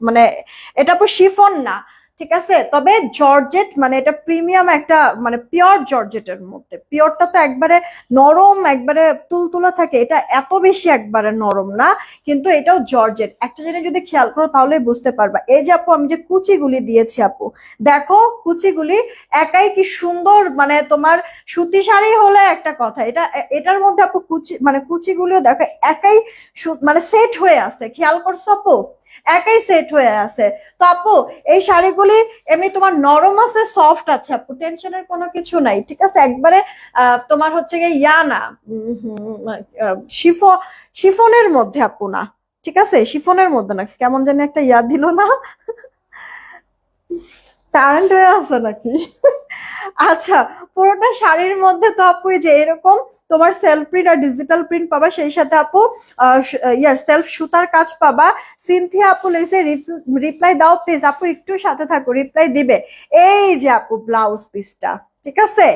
মানে এটা আপু শিফন না, ঠিক আছে, তবে জর্জেট মানে এটা প্রিমিয়াম একটা মানে পিওর জর্জেটের মধ্যে, পিওরটা তো একবারে নরম একবারে তুলতুলা থাকে, এটা এত বেশি একবারে নরম না, কিন্তু এটাও জর্জেট। একটা জিনিস যদি খেয়াল করো তাহলে বুঝতে পারবা। এই যে আপু আমি যে কুচিগুলি দিয়েছি আপু, দেখো কুচিগুলি একাই কি সুন্দর, মানে তোমার সুতি শাড়ি হলে একটা কথা, এটার মধ্যে আপু কুচি মানে কুচিগুলিও দেখো একাই মানে সেট হয়ে আছে, খেয়াল করছো আপু, একাই সেট হয়ে আছে। তো আপু এই শাড়িগুলি এমনি তোমার নরম আছে, সফট আছে আপু, টেনশনের কোনো কিছু নাই, ঠিক আছে, একবারে তোমার হচ্ছে গিয়ে ইয়া না, শিফো শিফনের মধ্যে আপু না, ঠিক আছে, শিফনের মধ্যে না, কেমন জানি একটা ইয়া দিল না, কারেন্ট হয়ে আছে নাকি? আচ্ছা, পুরোটা শাড়ির মধ্যে তো আপু এই যে এরকম তোমার সেলফ প্রিন্ট আর ডিজিটাল প্রিন্ট পাবা, সেই সাথে আপু ইয়ার সেলফ সুতার কাজ পাবা। সিনথিয়া আপু লেসে রিপ্লাই দাও প্লিজ, আপু একটু সাথে থাকো, রিপ্লাই দিবে। এই যে আপু ব্লাউজ পিসটা, ঠিক আছে,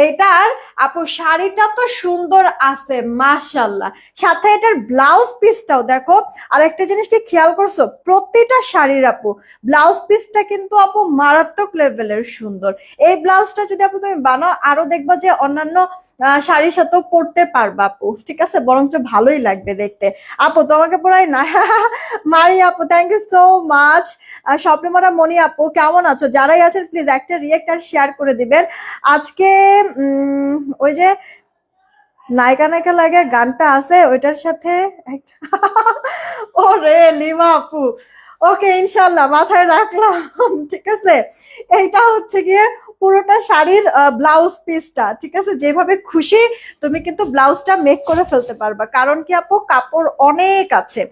এইটার আপু শাড়িটা তো সুন্দর আছে মাশাল্লাহ, সাথে এটার ব্লাউজ পিসটাও দেখো। আর একটা জিনিস কি খেয়াল করছো, প্রতিটা শাড়ির আপু ব্লাউজ পিসটা কিন্তু আপু মারাত্মক লেভেলের সুন্দর। এই ব্লাউজটা যদি আপু তুমি বানাও আরো দেখবা যে অন্যান্য শাড়ির সাথেও পরতে পারবা আপু, ঠিক আছে, বরঞ্চ ভালোই লাগবে দেখতে। আপু তোমাকে পড়াই না মারি আপু, থ্যাংক ইউ সো মাচ। স্বপ্নমরা মনি আপু কেমন আছো? যারাই আছেন প্লিজ একটা রিয়েক্ট আর শেয়ার করে দিবেন। আজকে ওই যে নায়িকা নায়িকা লাগে গানটা আছে ওইটার সাথে ও রে লিমা আপু, ওকে ইনশাল্লাহ মাথায় রাখলাম ঠিক আছে। এইটা হচ্ছে গিয়ে পুরোটা শাড়ির ব্লাউজ পিসটা, ঠিক আছে, যেভাবে খুশি তুমি কিন্তু ব্লাউজটা মেক করে ফেলতে পারবা, কারণ কি আপু কাপড় অনেক আছে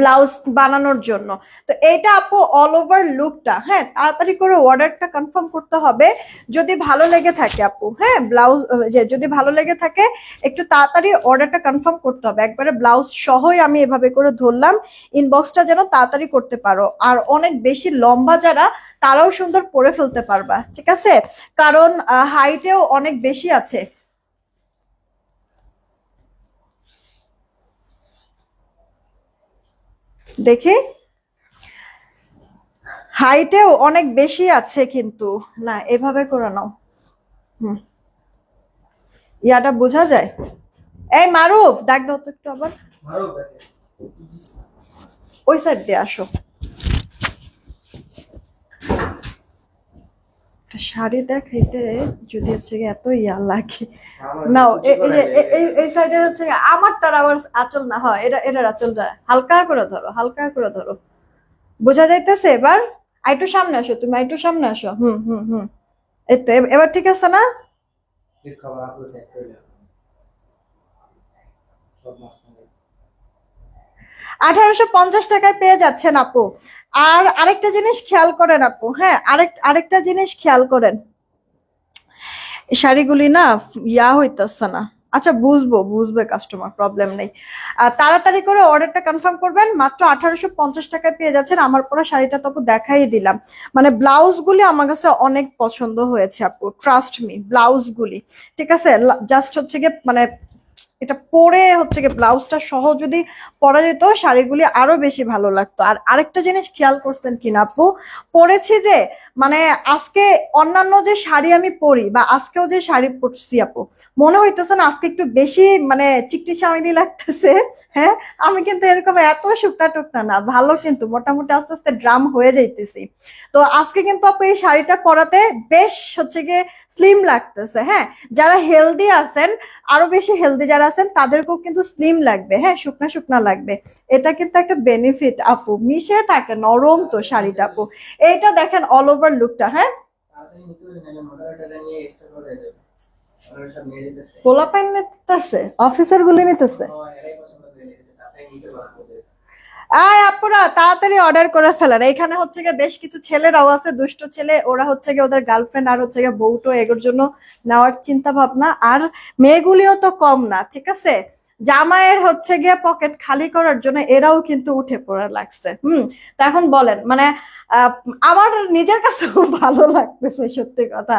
ব্লাউজ বানানোর জন্য। তো এইটা আপু অল ওভার লুকটা, হ্যাঁ তাড়াতাড়ি করে অর্ডারটা কনফার্ম করতে হবে যদি ভালো লেগে থাকে আপু, হ্যাঁ ব্লাউজ যে যদি ভালো লেগে থাকে একটু তাড়াতাড়ি অর্ডারটা কনফার্ম করতে হবে। একবারে ব্লাউজ সহই আমি এভাবে করে ধরলাম, ইনবক্সটা যেন তাড়াতাড়ি করতে পারো। আর অনেক বেশি লম্বা যারা তারাও সুন্দর পরে ফেলতে পারবা, ঠিক আছে, কারণ হাইটেও অনেক বেশি আছে। দেখি হাইটেও অনেক বেশি আছে কিন্তু, না এভাবে করে নাও, হুম ইয়াটা বোঝা যায়। এই মারুফ ডাক দাও তো একটু আবার, ওই সাইড দিয়ে আসো। শাড়ি দেখাইতে যদি হচ্ছে এত ইয়া লাগে, নাও এই সাইডে হচ্ছে আমারটার আবার আঁচল না হয়, এটার আঁচলটা হালকা করে ধরো, হালকা করে ধরো, বোঝা যাইতেছে এবার? আইটু সামনে আসো, তুমি আইটু সামনে আসো, হুম হুম হুম, এই তো এবার ঠিক আছে না? 1850 টাকায় পেয়ে যাচ্ছেন আপু। আর আরেকটা জিনিস খেয়াল করেন আপু, হ্যাঁ আরেকটা জিনিস খেয়াল করেন, শাড়িগুলি না ইয়া হইতেছে না। আচ্ছা বুঝবে কাস্টমার, প্রবলেম নেই। তাড়াতাড়ি করে অর্ডারটা কনফার্ম করবেন, মাত্র 1850 টাকায় পেয়ে যাচ্ছেন। আমার পরা শাড়িটা তো আপু দেখাই দিলাম, মানে ব্লাউজ গুলি আমার কাছে অনেক পছন্দ হয়েছে আপু, ট্রাস্ট মি ব্লাউজ গুলি, ঠিক আছে, জাস্ট হচ্ছে গিয়ে মানে এটা পরে হচ্ছে গিয়ে ব্লাউজটা সহ যদি পরা যেত শাড়িগুলি আরো বেশি ভালো লাগতো। আর আরেকটা জিনিস খেয়াল করছেন কিনা আপু, পরেছি যে মানে আজকে অন্যান্য যে শাড়ি আমি পরি বা আজকেও যে শাড়ি পরছি আপু, মনে হইতেছে না আজকে একটু বেশি মানে চিকটি স্বামী লাগতেছে। হ্যাঁ আমি কিন্তু এরকম এত শুকনা টুকনা না, ভালো কিন্তু মোটামুটি আস্তে আস্তে ড্রাম হয়ে যাইতেছি। তো আজকে কিন্তু আপু এই শাড়িটা পরাতে বেশ হচ্ছে গিয়ে স্লিম লাগতেছে। হ্যাঁ যারা হেলদি আছেন, আরো বেশি হেলদি যারা আছেন তাদেরকেও কিন্তু স্লিম লাগবে, হ্যাঁ শুকনা শুকনা লাগবে, এটা কিন্তু একটা বেনিফিট আপু, মিশে থাকে নরম তো শাড়িটা আপু। এইটা দেখেন অল ওভার লুকটা, হ্যাঁ পোলা পাইন নিতেছে, অফিসার গুলি নিতেছে। আয় আপুরা তাড়াতাড়ি অর্ডার করে ফেলেন, এখানে হচ্ছে গিয়ে বেশ কিছু ছেলেরাও আছে, দুষ্ট ছেলে, ওরা হচ্ছে গিয়ে ওদের গার্লফ্রেন্ড আর হচ্ছে গিয়ে বউটো এগুলোর জন্য নেওয়ার চিন্তা ভাবনা। আর মেয়েগুলিও তো কম না, ঠিক আছে, জামাইয়ের হচ্ছে গিয়ে পকেট খালি করার জন্য এরাও কিন্তু উঠে পড়ে লাগছে। তা এখন বলেন মানে আহ, আমার নিজের কাছেও ভালো লাগতেছে সত্যি কথা।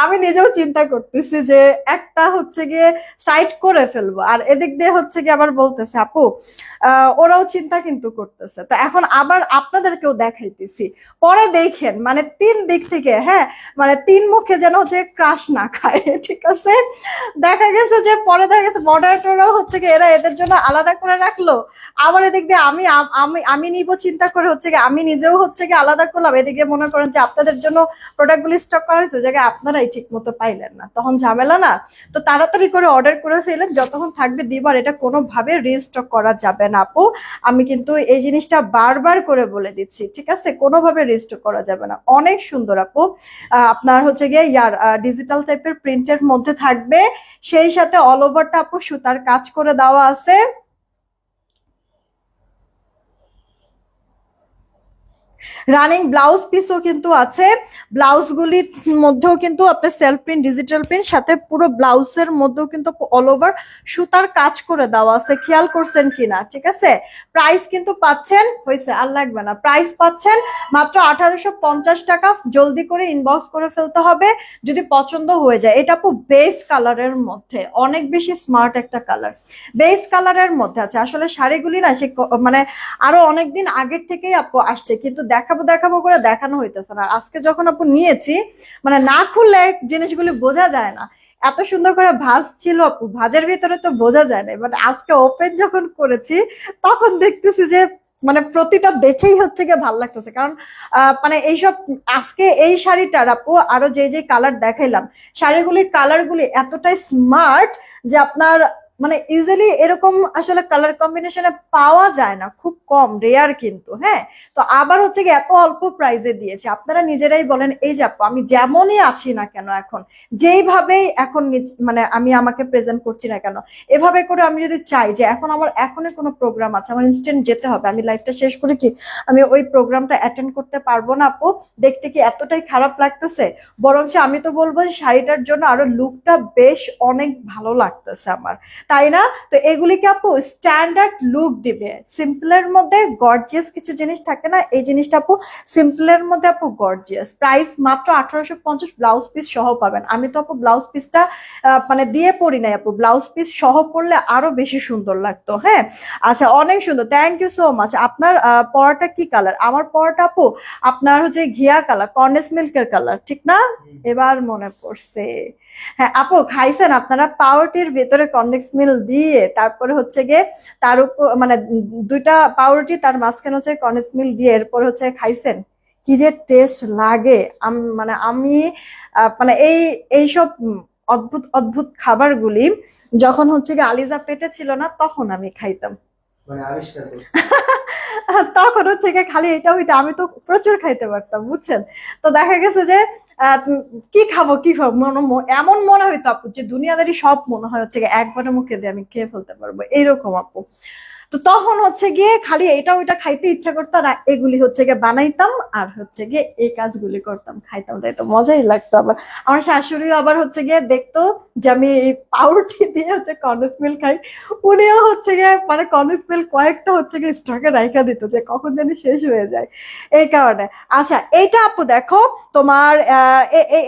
আমি নিজেও চিন্তা করতেছি যে একটা হচ্ছে গিয়ে সাইড করে ফেলবো, আর এদিক দিয়ে হচ্ছে গিয়ে আবার বলতেছে আপু ওরাও চিন্তা কিন্তু করতেছে। তো এখন আবার আপনাদেরকেও দেখাইতেছি, পরে দেখেন মানে তিন দিক থেকে, হ্যাঁ, মানে তিন মুখে যেন হচ্ছে ক্রাশ না খায়, ঠিক আছে। দেখা গেছে যে পরে দেখা গেছে মডারেটররাও হচ্ছে কি এরা এদের জন্য আলাদা করে রাখলো, আবার এদিক দিয়ে আমি নিব চিন্তা করে হচ্ছে কি আমি নিজেও হচ্ছে কি আলাদা করলাম, এদিকে মনে করেন যে আপনাদের জন্য প্রোডাক্টগুলি স্টক করা হয়েছে জায়গায় আপনারাই ঠিক মতো পাইলেন না, তখন ঝামেলা না। তো তাড়াতাড়ি করে অর্ডার করে ফেলেন, যতক্ষণ থাকবে দিবার, এটা কোনোভাবে রিস্টক করা যাবে না আপু। আমি কিন্তু এই জিনিসটা বারবার করে বলে দিচ্ছি, ঠিক আছে, কোনোভাবে রিস্টক করা যাবে না। অনেক সুন্দর আপু, আপনার হচ্ছে গিয়ে ইয়ার ডিজিটাল টাইপের প্রিন্টের মধ্যে থাকবে, সেই সাথে অল ওভারটা আপু সুতার কাজ করে দেওয়া আছে। রানিং ব্লাউজ পিসও কিন্তু আছে, ব্লাউজগুলির মধ্যেও কিন্তু আপনার সেলফ প্রিন্ট ডিজিটাল প্রিন্ট, সাথে পুরো ব্লাউজের মধ্যেও কিন্তু অল ওভার সুতার কাজ করে দেওয়া আছে, খেয়াল করছেন কিনা, ঠিক আছে। প্রাইস কিন্তু পাচ্ছেন, হয়েছে আর লাগবে না, প্রাইস পাচ্ছেন মাত্র 1850 টাকা। জলদি করে ইনবক্স করে ফেলতে হবে যদি পছন্দ হয়ে যায়। এটা আপু বেস কালারের মধ্যে, অনেক বেশি স্মার্ট একটা কালার, বেস কালারের মধ্যে আছে। আসলে শাড়িগুলি না সে মানে আরো অনেকদিন আগের থেকেই আপু আসছে, কিন্তু দেখাবো দেখাবো করে দেখানো হইতেছে না। আজকে যখন আপু নিয়েছি, মানে না খুললে জিনিসগুলি বোঝা যায় না, এত সুন্দর করে ভাঁজ ছিল আপু, ভাঁজের ভিতরে তো বোঝা যায় না, বাট আজকে ওপেন যখন করেছি তখন দেখতেছি যে মানে প্রতিটা দেখেই হচ্ছে গিয়ে ভালো লাগতেছে। কারণ মানে এইসব আজকে এই শাড়িটার আপু আরো যে যে কালার দেখাইলাম, শাড়িগুলির কালারগুলি এতটাই স্মার্ট যে আপনার মানে ইউজুয়ালি এরকম আসলে কালার কম্বিনেশনে পাওয়া যায় না, খুব কম, রেয়ার কিন্তু, হ্যাঁ। তো আবার হচ্ছে কি এত অল্প প্রাইসে দিয়েছে, আপনারা নিজেরাই বলেন। এই যে আপু আমি যেমনই আছি না কেন এখন, যেইভাবেই এখন মানে আমি আমাকে প্রেজেন্ট করছি না কেন, এভাবে করে আমি যদি চাই যে এখন আমার এখনই কোনো প্রোগ্রাম আছে, আমার ইনস্ট্যান্ট যেতে হবে, আমি লাইফটা শেষ করে কি আমি ওই প্রোগ্রামটা অ্যাটেন্ড করতে পারবো না আপু? দেখতে কি এতটাই খারাপ লাগতেছে? বরঞ্চ আমি তো বলবো শাড়িটার জন্য আরো লুকটা বেশ অনেক ভালো লাগতেছে আমার, তাই না? তো এগুলিকে আপু স্ট্যান্ডার্ড লুক দিবে, সিম্পলের মধ্যে গর্জিয়াস কিছু জিনিস থাকে না, এই জিনিসটা আপু সিম্পলের মধ্যে আপু গর্জিয়াস। প্রাইস মাত্র 1850, ব্লাউজ পিস সহ পাবেন। আমি তো আপু ব্লাউজ পিসটা মানে দিয়ে পরি নাই আপু, ব্লাউজ পিস সহ পরলে আরো বেশি সুন্দর লাগতো, হ্যাঁ। আচ্ছা, অনেক সুন্দর, থ্যাংক ইউ সো মাচ। আপনার পরাটা কি কালার? আমার পরাটা আপু আপনার হচ্ছে ঘিয়া কালার, কর্নেস মিল্কের কালার, ঠিক না? এবার মনে পড়ছে। হ্যাঁ আপু, খাইছেন আপনারা পাউরুটির ভেতরে কনডেক্স মিল দিয়ে, তারপরে হচ্ছে গিয়ে তার উপর মানে দুইটা পাউরুটি তার মাঝখানে হচ্ছে কনডেক্স মিল দিয়ে, এরপর হচ্ছে খাইছেন, কি যে টেস্ট লাগে। মানে আমি মানে এইসব অদ্ভুত অদ্ভুত খাবারগুলি যখন হচ্ছে গিয়ে আলিজা পেটে ছিল না তখন আমি খাইতাম, মানে আবিষ্কার করছি। তখন হচ্ছে গিয়ে খালি এটা ওইটা আমি তো প্রচুর খাইতে পারতাম, বুঝছেন। তো দেখা গেছে যে কি খাবো কি খাবো এমন মনে হইতো আপু যে দুনিয়াদারি সব মনে হয় হচ্ছে গিয়ে একবারের মুখে দিয়ে আমি খেয়ে ফেলতে পারবো, এইরকম আপু। তো তখন হচ্ছে গিয়ে খালি এটা ওইটা খাইতে ইচ্ছা করতো, আর এগুলি হচ্ছে গিয়ে বানাইতাম, আর হচ্ছে গিয়ে এই কাজগুলি করতাম, খাইতাম, তাই তো মজাই লাগতো। আবার আমার শাশুড়িও আবার হচ্ছে গিয়ে দেখতো যে আমি এই পাউরুটি দিয়ে হচ্ছে কনডেন্স মিল্ক খাই, উনিও হচ্ছে গিয়ে মানে কনডেন্স মিল্ক কয়েকটা হচ্ছে গিয়ে স্টকে রাখা দিত যে কখন জানি শেষ হয়ে যায়, এই কারণে। আচ্ছা, এইটা আপু দেখো তোমার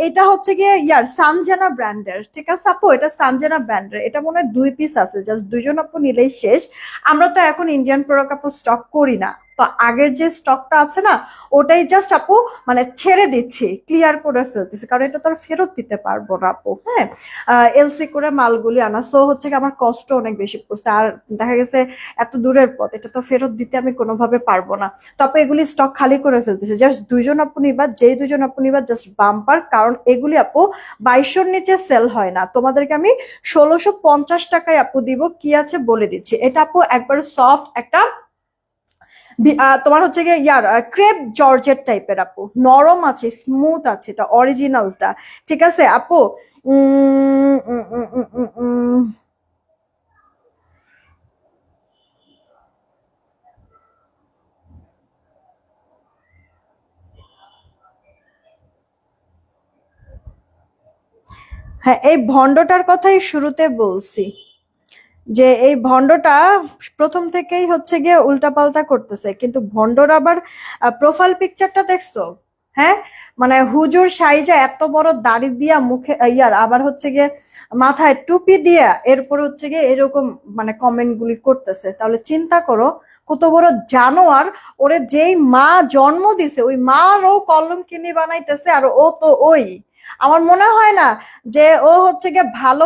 এটা হচ্ছে গিয়ে ইয়ার সানজানা ব্র্যান্ডের, ঠিক আছে আপু, এটা সানজানা ব্র্যান্ডের, এটা মনে হয় 2 পিস আছে, জাস্ট 2জন আপু নিলেই শেষ। আমরা তো এখন ইন্ডিয়ান প্রোডাক্ট আপু স্টক করি না, তো আগের যে স্টকটা আছে না ওটাই জাস্ট আপু মানে ছেড়ে দিচ্ছি, ক্লিয়ার করে ফেলতেছি, কারণ এটা তো আর ফেরত দিতে পারবো না আপু, হ্যাঁ। এলসি করে মালগুলি আনা, সো হচ্ছে কি আমার কষ্ট অনেক বেশি পড়ছে, আর দেখা গেছে এত দূরের পথ, এটা তো ফেরত দিতে আমি কোনোভাবে পারবো না। তো আপু এগুলি স্টক খালি করে ফেলতেছে, জাস্ট 2জন আপু নিবা, যেই 2জন আপু নিবা জাস্ট বাম্পার, কারণ এগুলি আপু 2200-র নিচে সেল হয় না, তোমাদেরকে আমি 1650 টাকায় আপু দিব। কি আছে বলে দিচ্ছি, এটা আপু একবার সফট একটা তোমার হচ্ছে গিয়ে ইয়ার ক্রেপ জর্জেট টাইপের আপু, নরম আছে, স্মুথ আছে, এটা অরিজিনালটা, ঠিক আছে আপু। উম উম উম উম উম উম। হ্যাঁ, এই ভন্ডটার কথাই শুরুতে বলছি যে এই ভন্ডটা প্রথম থেকেই হচ্ছে গিয়ে উল্টাপাল্টা করতেছে, কিন্তু ভন্ডর আবার প্রোফাইল পিকচারটা দেখছো? হ্যাঁ, মানে হুজুর সাইজা এত বড় দাড়ি দিয়া মুখে ইয়ার আবার হচ্ছে গিয়ে মাথায় টুপি দিয়া এরপর হচ্ছে গিয়ে এরকম মানে কমেন্ট গুলি করতেছে, তাহলে চিন্তা করো কত বড় জানোয়ার। ওরে যেই মা জন্ম দিছে ওই মারও কলম কিনে বানাইতেছে, আর ও তো ওই, আমার মনে হয় না যে ও হচ্ছে গিয়ে ভালো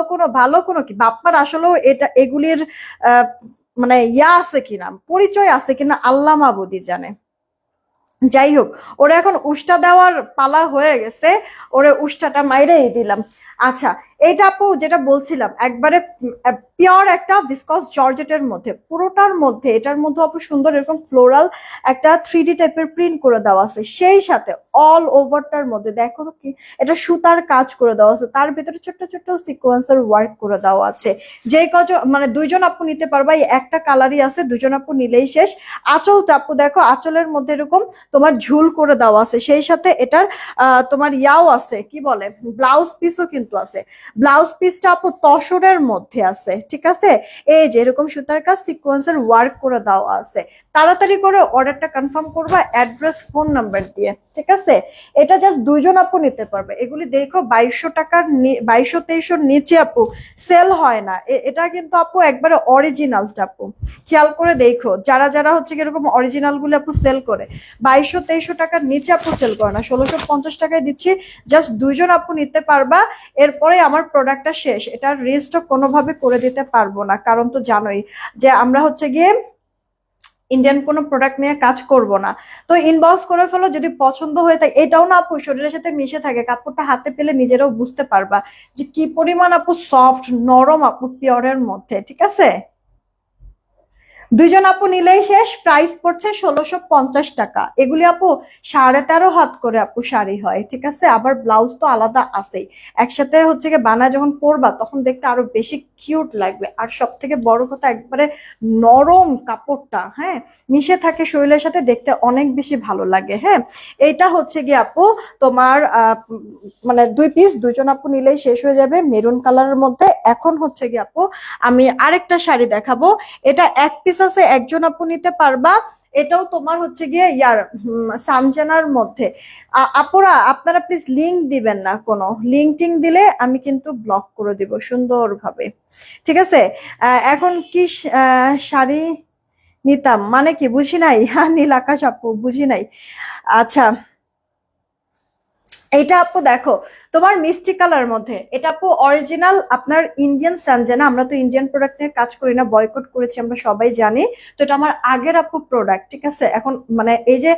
কোনো কি বাপ্পার আসলেও এটা এগুলির আহ মানে ইয়া আছে কিনা, পরিচয় আছে কিনা আল্লাহ মাবুদি জানে। যাই হোক, ওরা এখন উষ্টা দেওয়ার পালা হয়ে গেছে, ওরে উষ্টাটা মাইরেই দিলাম। আচ্ছা, এইটা আপু যেটা বলছিলাম একবারে পিওর একটা ভিসকস জর্জেটের মধ্যে, পুরোটার মধ্যে এটার মধ্যে আপু সুন্দর এরকম ফ্লোরাল একটা 3D টাইপের প্রিন্ট করে দেওয়া আছে, সেই সাথে অল ওভারটার মধ্যে দেখো তো কি এটা সুতার কাজ করে দেওয়া আছে, তার ভিতরে ছোট্ট ছোট্ট সিকোয়েন্সের ওয়ার্ক করে দেওয়া আছে। যে মানে দুইজন আপু নিতে পারবা, এই একটা কালারই আছে, দুজন আপু নিলেই শেষ। আঁচলটা আপু দেখো, আঁচলের মধ্যে এরকম তোমার ঝুল করে দেওয়া আছে, সেই সাথে এটার তোমার ইয়াও আছে, কি বলে ব্লাউজ পিসও কিন্তু আছে। ব্লাউজ পিসটা আপু তসরের মধ্যে আছে, ঠিক আছে? এই যে এরকম সুতার কাজ সিকোয়েন্সের ওয়ার্ক করে দেওয়া আছে। তাড়াতাড়ি করে অর্ডারটা কনফার্ম করবা অ্যাড্রেস ফোন নাম্বার দিয়ে, ঠিক আছে? এটা জাস্ট দুইজন আপু নিতে পারবে। এগুলি দেখো 2200 টাকার 2200-2300 নিচে আপু সেল হয় না। এটা কিন্তু আপু একবারে অরিজিনালটা আপু, খেয়াল করে দেখো যারা যারা হচ্ছে এরকম অরিজিনাল গুলো আপু সেল করে 2200-2300 টাকার নিচে আপু সেল করে না, 1650 টাকায় দিচ্ছি। জাস্ট দুইজন আপু নিতে পারবা, এরপরে আমার প্রোডাক্টটা শেষ। এটার রিস্টক কোনোভাবে করে দিতে পারবো না, কারণ তো জানোই যে আমরা হচ্ছে গিয়ে ইন্ডিয়ান কোনো প্রোডাক্ট নিয়ে কাজ করব না। তো ইনবক্স করে ফেলো যদি পছন্দ হয়ে থাকে। এটাও না আপু শরীরের সাথে মিশে থাকে, কাপড়টা হাতে পেলে নিজেরাও বুঝতে পারবা যে কি পরিমাণ আপু সফট নরম আপু পিওরের মধ্যে, ঠিক আছে? দুইজন আপু নিলেই শেষ, প্রাইস পড়ছে 1650 টাকা। এগুলি আপু 13.5 হাত করে আপু শাড়ি হয়, ঠিক আছে? আবার ব্লাউজ তো আলাদা আছেই, একসাথে হচ্ছে গিয়ে বানায় যখন পরবা তখন দেখতে আরো বেশি কিউট লাগবে। আর সব থেকে বড় কথা একবারে নরম কাপড়টা, হ্যাঁ, মিশে থাকে শরীরের সাথে, দেখতে অনেক বেশি ভালো লাগে। হ্যাঁ, এইটা হচ্ছে গিয়ে আপু তোমার মানে 2 পিস, দুইজন আপু নিলেই শেষ হয়ে যাবে মেরুন কালারের মধ্যে। এখন হচ্ছে গিয়ে আপু আমি আরেকটা শাড়ি দেখাবো, এটা 1 পিস আছে, একজন আপু নিতে পারবা। এটাও তোমার হচ্ছে গিয়ে ইয়ার সানজানার মধ্যে। আপুরা আপনারা প্লিজ লিংক দিবেন না, কোনো লিংক টিং দিলে আমি কিন্তু ব্লক করে দিব সুন্দরভাবে, ঠিক আছে? এখন কি শাড়ি নিতাম মানে কি বুঝি নাই? হ্যাঁ, নীল আকাশ আপু বুঝি নাই। আচ্ছা, এটা আপু দেখো তোমার মিষ্টি কালার মধ্যে, এটা আপু অরিজিনাল আপনার ইন্ডিয়ান সানজানা। আমরা তো ইন্ডিয়ান প্রোডাক্ট নিয়ে কাজ করি না, বয়কট করেছি আমরা সবাই জানি। তো এটা আমার আগের আপু প্রোডাক্ট, ঠিক আছে? এখন মানে এই যে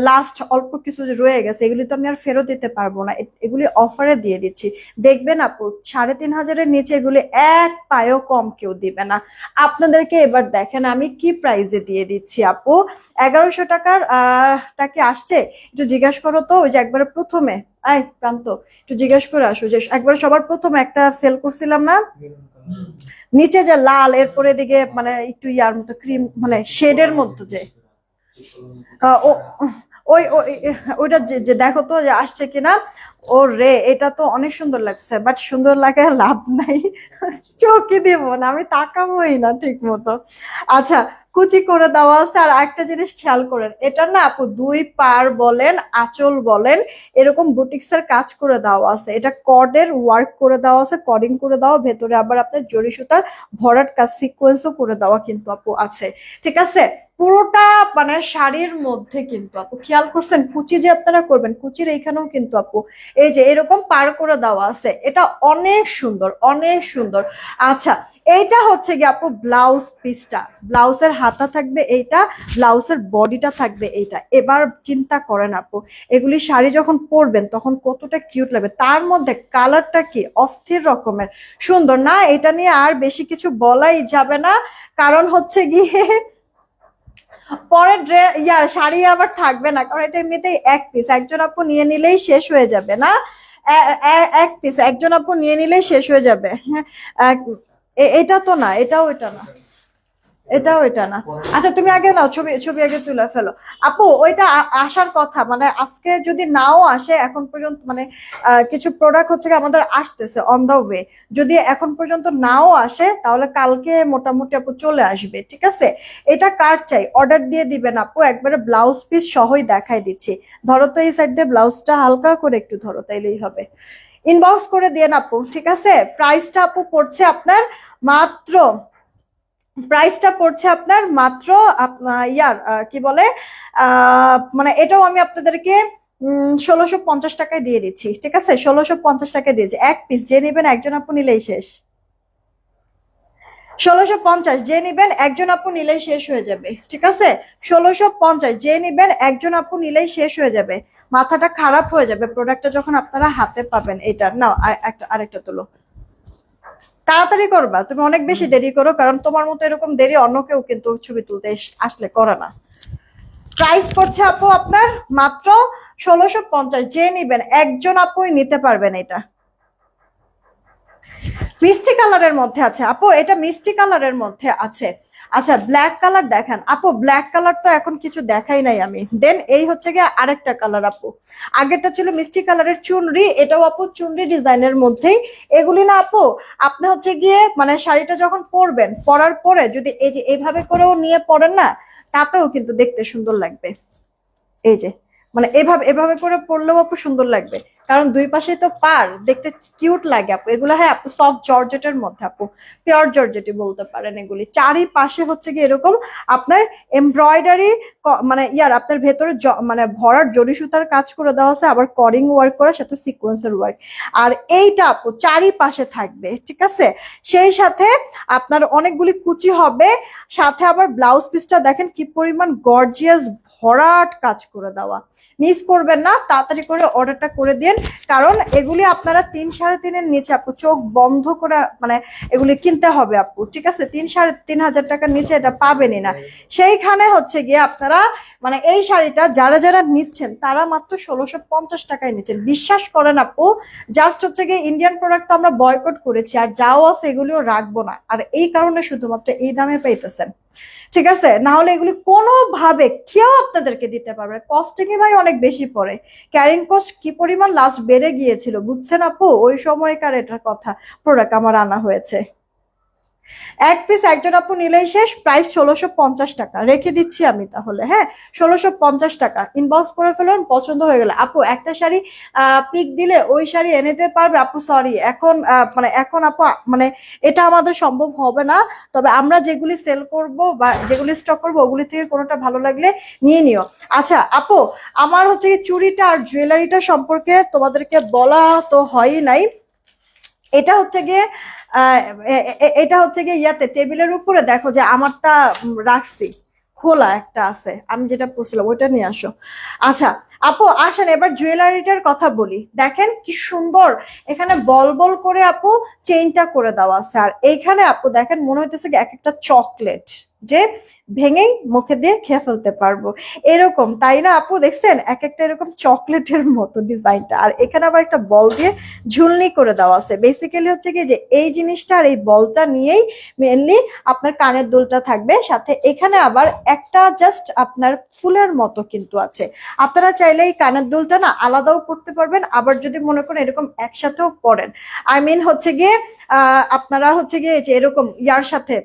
লাস্ট অল্প কিছু যে রয়ে গেছে এগুলি তো আমি আর ফেরত দিতে পারবো না, এগুলি অফারে দিয়ে দিচ্ছি। দেখবেন আপু 3500-এর নিচে এগুলি এক পায়েও কম কেউ দিবে না। আপনাদেরকে এবার দেখেন আমি কি প্রাইসে দিয়ে দিচ্ছি আপু। 1100 টাকার টাকে আসছে, একটু জিজ্ঞাসা করো তো ওই যে একবারে প্রথমে, আয় প্রান্ত একটু জিজ্ঞেস করে আসো যে একবার সবার প্রথমে একটা সেল করছিলাম না, নিচে যে লাল, এরপরে দিকে মানে একটু ইয়ার মতো ক্রিম মানে শেডের মধ্যে যে ও ওই ওইটা যে দেখো তো যে আসছে কিনা। ও রে, এটা তো অনেক সুন্দর লাগছে, বাট সুন্দর লাগে লাভ নাই, চোখে দিব না, আমি তাকাবোই না ঠিক মতো। আচ্ছা, কুচি করে দেওয়া আছে। আর একটা জিনিস খেয়াল করেন, এটা না আপু 2 পার বলেন আঁচল বলেন এরকম বুটিক্স এর কাজ করে দেওয়া আছে, এটা কর্ডের ওয়ার্ক করে দেওয়া আছে, কর্ডিং করে দেওয়া, ভেতরে আবার আপনার জরি সুতার ভরাট কাজ সিকোয়েন্সও করে দেওয়া কিন্তু আপু আছে, ঠিক আছে? পুরোটা মানে শাড়ির মধ্যে কিন্তু আপু খেয়াল করছেন কুচি যে আপনারা করবেন, কুচির এইখানেও কিন্তু আপু এই যে এরকম পার করে দেওয়া আছে, এটা অনেক সুন্দর অনেক সুন্দর। আচ্ছা, এইটা হচ্ছে কি আপু ব্লাউজ পিসটা, ব্লাউজের হাতা থাকবে এইটা, ব্লাউজের বডিটা থাকবে এইটা। এবার চিন্তা করেন আপু এগুলি শাড়ি যখন পরবেন তখন কতটা কিউট লাগবে, তার মধ্যে কালারটা কি অস্থির রকমের সুন্দর না? এটা নিয়ে আর বেশি কিছু বলাই যাবে না, কারণ হচ্ছে গিয়ে পরে শাড়ি আবার থাকবে না, কারণ এটা এমনিতেই 1 পিস, একজন আপু নিয়ে নিলেই শেষ হয়ে যাবে না? 1 পিস একজন আপু নিয়ে নিলেই শেষ হয়ে যাবে। হ্যাঁ, এটা তো না, এটাও এটা না। এটাও এটা না। আচ্ছা তুমি আগে নাও, ছবি ছবি আগে তুলে ফেলো। আপু ওইটা আসার কথা, মানে আজকে যদি নাও আসে এখন পর্যন্ত, মানে কিছু প্রোডাক্ট হচ্ছে কি আমাদের আসতেছে অন দা ওয়ে, যদি এখন পর্যন্ত নাও আসে তাহলে কালকে মোটামুটি আপু চলে আসবে, ঠিক আছে? এটা কার চাই অর্ডার দিয়ে দিবেন আপু, একবারে ব্লাউজ পিস সহই দেখাই দিচ্ছি। ধরো তো এই সাইড দিয়ে ব্লাউজটা হালকা করে একটু ধরো, তাইলেই হবে। ইনবক্স করে দিয়ে আপু, ঠিক আছে? প্রাইসটা আপু পড়ছে আপনার মাত্র, প্রাইসটা পড়ছে আপনার মাত্র ইয়ার কি বলে, মানে এটাও আমি আপনাদেরকে 1650 টাকায় দিয়ে দিচ্ছি, ঠিক আছে? 1650 টাকায় দিয়েছি। এক পিস যে নিবেন একজন আপু নিলেই শেষ। 1650 যে নিবেন একজন আপু নিলেই শেষ হয়ে যাবে, ঠিক আছে? 1650 যে নিবেন একজন আপু নিলেই শেষ হয়ে যাবে। মাথাটা খারাপ হয়ে যাবে প্রোডাক্টটা যখন আপনারা হাতে পাবেন। এটা নাও, একটা আরেকটা তুলো, তাড়াতাড়ি করবা, তুমি অনেক বেশি দেরি করো, কারণ তোমার মতো এরকম দেরি অন্য কেউ কিন্তু ছবি তুলতে আসলে করে না। প্রাইস পড়ছে আপু আপনার মাত্র 1650, যে নিবেন একজন আপুই নিতে পারবেন এটা। মিষ্টি কালারের মধ্যে আছে আপু, এটা মিষ্টি কালারের মধ্যে আছে। আচ্ছা ব্ল্যাক কালার দেখান আপু, ব্ল্যাক কালার তো এখন কিছু দেখাই নাই আমি। দেন এই হচ্ছে গিয়ে আরেকটা কালার আপু, আগেরটা ছিল মিষ্টি কালারের চুনরি, এটাও আপু চুনরি ডিজাইনের মধ্যেই। এগুলি না আপু, আপনি হচ্ছে গিয়ে মানে শাড়িটা যখন পরবেন, পরার পরে যদি এই যে এইভাবে করেও নিয়ে পরেন না, তাতেও কিন্তু দেখতে সুন্দর লাগবে। এই যে মানে এভাবে এভাবে করে পরলেও আপু সুন্দর লাগবে, কারণ দুই পাশে তো পার, দেখতে কিউট লাগে আপু। এগুলো হ্যাঁ আপু সফট জর্জেটের মধ্যে আপু, পিওর জর্জেটই বলতে পারেন এগুলি। চারিপাশে হচ্ছে কি এরকম আপনার এমব্রয়ডারি, মানে ইয়ার আপনার ভেতরে মানে ভরার জরি সুতার কাজ করে দেওয়া আছে, আবার করিং ওয়ার্ক করা, সাথে সিকোয়েন্সের ওয়ার্ক। আর এইটা আপু চারিপাশে থাকবে, ঠিক আছে? সেই সাথে আপনার অনেকগুলি কুচি হবে, সাথে আবার ব্লাউজ পিসটা দেখেন কি পরিমাণ গর্জিয়াস, ভরাট কাজ করে দেওয়া। মিস করবেন না, তাড়াতাড়ি করে অর্ডারটা করে দিন, কারণ এগুলি আপনারা 3-3.5-এর নিচে আপু চোখ বন্ধ করে মানে এগুলি কিনতে হবে আপু, ঠিক আছে? 3-3.5 হাজার টাকার নিচে এটা পাবেনই না। সেইখানে হচ্ছে গিয়ে আপনারা মানে এই শাড়িটা যারা যারা নিচ্ছেন তারা মাত্র 1650 টাকায় নিচ্ছেন। বিশ্বাস করেন আপু, জাস্ট হচ্ছে গিয়ে ইন্ডিয়ান প্রোডাক্ট তো আমরা বয়কট করেছি, আর যাও আছে এগুলিও রাখবো না, আর এই কারণে শুধুমাত্র এই দামে পাইতেছেন, ঠিক আছে? না হলে এগুলি কোনোভাবে কেউ আপনাদেরকে দিতে পারবে। কস্টিংই ভাই অনেক বেশি পড়ে, ক্যারিং কস্ট কি পরিমাণ লাস্ট বেড়ে গিয়েছিল বুঝছেন আপু, ওই সময়কার এটার কথা, প্রোডাক্ট আমার আনা হয়েছে। এক পিস একজন আপু নিলেই শেষ, প্রাইস 1650 টাকা রেখে দিচ্ছি আমি তাহলে, হ্যাঁ? 1650 টাকা। ইনবক্স করে ফেলুন, পছন্দ হয়ে গেলে আপু একটা শাড়ি পিক দিলে ওই শাড়ি এনে দিতে পারবে আপু? সরি, এখন মানে এখন আপু মানে এটা আমাদের সম্ভব হবে না, তবে আমরা যেগুলি সেল করব বা যেগুলি স্টক করবো ওগুলি থেকে কোনোটা ভালো লাগলে নিয়ে নিও। আচ্ছা আপু, আমার হচ্ছে কি চুড়িটা আর জুয়েলারিটা সম্পর্কে তোমাদেরকে বলা তো হয়ই নাই। এটা হচ্ছে গিয়ে এটা হচ্ছে গিয়ে ইয়াতে টেবিলের উপরে দেখো যে আমারটা রাখছি, খোলা একটা আছে, আমি যেটা পড়ছিলাম ওইটা নিয়ে আসো। আচ্ছা আপু আসেন এবার জুয়েলারিটার কথা বলি, দেখেন কি সুন্দর এখানে বল বল করে আপু চেইনটা করে দেওয়া আছে, আর এইখানে আপু দেখেন মনে হইতেছে কি এক একটা চকলেট, যে ভেঙেই মুখে দিয়ে খেয়ে ফেলতে পারবো এরকম, তাই না আপু? দেখছেন এক একটা এরকম চকলেটের মতো ডিজাইনটা, আর এখানে আবার একটা বল দিয়ে ঝুলনি করে দেওয়া আছে। বেসিক্যালি হচ্ছে কি যে এই জিনিসটা আর এই বলটা নিয়েই মেনলি আপনার কানের দুলটা থাকবে, সাথে এখানে আবার একটা জাস্ট আপনার ফুলের মতো কিন্তু আছে। আপনারা চাইলে এই কানের দুলটা না আলাদাও করতে পারবেন, আবার যদি মনে করেন এরকম একসাথেও পরেন, আই মিন হচ্ছে গিয়ে আপনারা হচ্ছে গিয়ে যে এরকম ইয়ার সাথে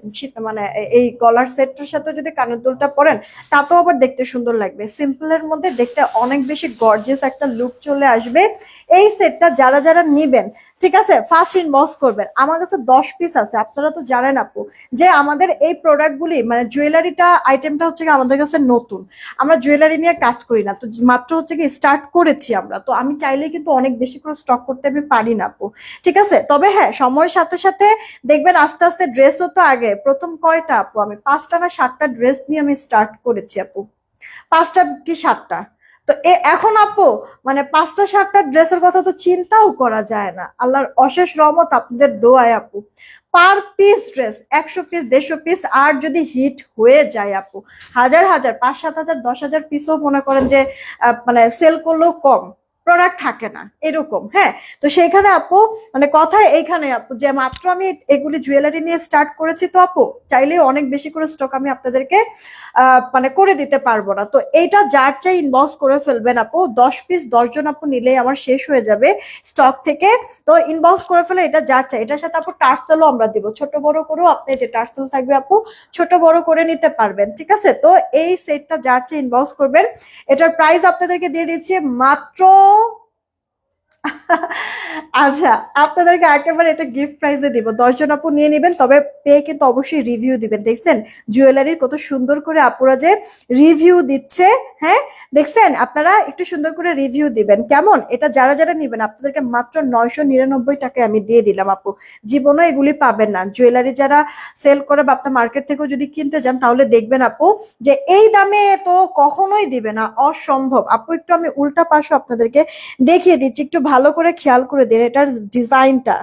মানে এই গলার সেটটার সাথে যদি কানের দুলটা পরেন, তাতেও আবার দেখতে সুন্দর লাগবে। সিম্পলের মধ্যে দেখতে অনেক বেশি গর্জিয়াস একটা লুক চলে আসবে। এই সেটটা যারা যারা নিবেন, ঠিক আছে, ফার্স্ট ইনবক্স করবেন। আমার কাছে 10 পিস আছে, আপনারা তো জানেন আপু যে আমাদের এই প্রোডাক্টগুলি মানে জুয়েলারিটা আইটেমটা হচ্ছে কি আমাদের কাছে নতুন, আমরা জুয়েলারি নিয়ে কাজ করি না, তো মাত্র হচ্ছে কি স্টার্ট করেছি আমরা, তো আমি চাইলে কিন্তু অনেক বেশি করে স্টক করতে আমি পারি না আপু, ঠিক আছে? তবে হ্যাঁ সময়ের সাথে সাথে দেখবেন আস্তে আস্তে ড্রেসও তো, আগে প্রথম কয়টা আপু আমি 5টা না 7টা ড্রেস নিয়ে আমি স্টার্ট করেছি আপু, 5টা কি 7টা। তো এখন আপু মানে 5টা 7টা ড্রেসের কথা তো চিন্তাও করা যায় না, আল্লাহর অশেষ রহমত আপনাদের দোয়ায় আপু। Per piece dress 100 piece 150 piece, আর যদি হিট হয়ে যায় আপু হাজার হাজার 5-7 হাজার 10 হাজার পিসও মনে করেন যে মানে সেল করলেও কম, প্রোডাক্ট থাকে না এরকম। হ্যাঁ, তো সেইখানে আপু মানে কথা এইখানে আপু যে মাত্র আমি এগুলি জুয়েলারি নিয়ে স্টার্ট করেছি, তো আপু চাইলে অনেক বেশি করে স্টক আমি আপনাদেরকে মানে করে দিতে পারবো না। তো এইটা যার চাই ইনবক্স করে ফেলবেন আপু, 10 পিস 10 জন আপু নিলেই আমার শেষ হয়ে যাবে স্টক থেকে। তো ইনবক্স করে ফেলে, এটা যার চাই। এটার সাথে আপু টার্সেলও আমরা দিব, ছোট বড় করেও আপনি যে টার্সেল থাকবে আপু ছোট বড় করে নিতে পারবেন, ঠিক আছে? তো এই সেটটা যার চাই ইনবক্স করবেন। এটার প্রাইস আপনাদেরকে দিয়ে দিচ্ছি মাত্র আচ্ছা, আপনাদেরকে একেবারে এটা গিফট প্রাইজে দিব, 10 জন আপু নিয়ে নেবেন। তবে পেয়ে কিন্তু অবশ্যই রিভিউ দিবেন। দেখছেন জুয়েলারির কত সুন্দর করে আপুরা যে রিভিউ দিচ্ছে। হ্যাঁ, দেখছেন, আপনারা একটু সুন্দর করে রিভিউ দিবেন কেমন। এটা যারা যারা নিবেন আপনাদেরকে মাত্র 999 টাকায় আমি দিয়ে দিলাম আপু। জীবনও এগুলি পাবেন না। জুয়েলারি যারা সেল করে বা আপনার মার্কেট থেকেও যদি কিনতে যান তাহলে দেখবেন আপু যে এই দামে তো কখনোই দিবে না, অসম্ভব আপু। একটু আমি উল্টা পাশও আপনাদেরকে দেখিয়ে দিচ্ছি, একটু ভালো করে খেয়াল করে দিন এটার ডিজাইনটা,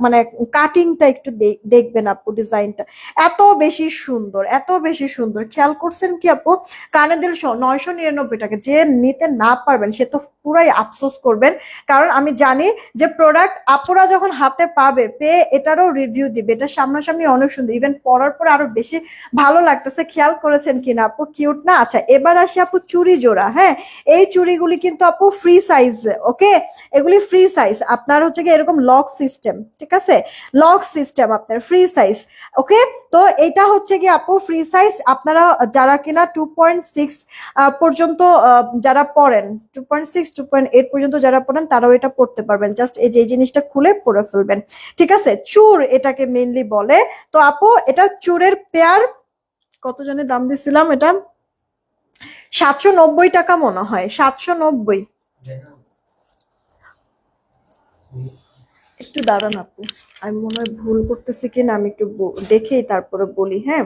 মানে কাটিংটা একটু দেখবেন আপু। ডিজাইনটা এত বেশি সুন্দর, এত বেশি সুন্দর। খেয়াল করছেন কি আপু? কানে দিল 999 টাকা। যে নিতে না পারবেন সে তো পুরাই আফসোস করবেন, কারণ আমি জানি যে প্রোডাক্ট আপুরা যখন হাতে পাবে, পেয়ে এটারও রিভিউ দিবে। এটা সামনাসামনি অনেক সুন্দর, ইভেন পরার পর আরো বেশি ভালো লাগতেছে। খেয়াল করেছেন কিনা আপু? কিউট না? আচ্ছা, এবার আসি আপু চুড়ি জোড়া। হ্যাঁ, এই চুড়িগুলি কিন্তু আপু ফ্রি সাইজ, ওকে? এগুলি ফ্রি সাইজ, আপনার হচ্ছে কি এরকম লক সিস্টেম, ঠিক আছে? লক সিস্টেম আপনার ফ্রি সাইজ, ওকে? তো এটা হচ্ছে কি আপু ফ্রি সাইজ। আপনারা যারা কিনা 2.6 পর্যন্ত যারা পড়েন, 2.6 2.8 পর্যন্ত যারা পড়েন তারাও এটা পড়তে পারবেন। জাস্ট এই যে জিনিসটা খুলে পরে ফেলবেন, ঠিক আছে? চুর এটাকে মেইনলি বলে। তো আপু এটা চুরের পেয়ার কত জনের দাম দিছিলাম? এটা 790 টাকা মনে হয়, 790। একটু দাঁড়ান আপু, আমি মনে হয় ভুল করতেছি কিনা, আমি একটু দেখেই তারপরে বলি। হ্যাঁ,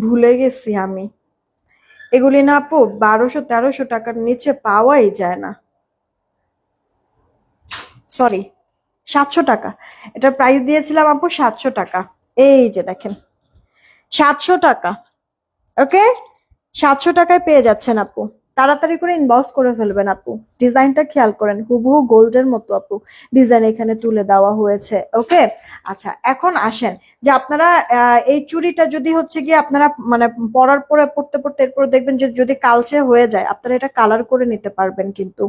ভুলে গেছি আমি। এগুলি না আপু 1200-1300 টাকার নিচে পাওয়াই যায় না। সরি, 700 টাকা। এটার প্রাইস দিয়েছিলাম আপু 700 টাকা। এই যে দেখেন, 700 টাকা, ওকে? 700 টাকায় পেয়ে যাচ্ছেন আপু। তাড়াতাড়ি করে ইনবক্স করে ফেলবেন আপু। ডিজাইনটা খেয়াল করেন, হুবহু গোল্ডের মতো আপু ডিজাইন এখানে তুলে দেওয়া হয়েছে, ওকে? আচ্ছা, এখন আসেন যে আপনারা এই চুড়িটা যদি হচ্ছে গিয়ে আপনারা মানে পরার পরে পড়তে পড়তে এরপর দেখবেন যে যদি কালচে হয়ে যায়, আপনারা এটা কালার করে নিতে পারবেন কিন্তু,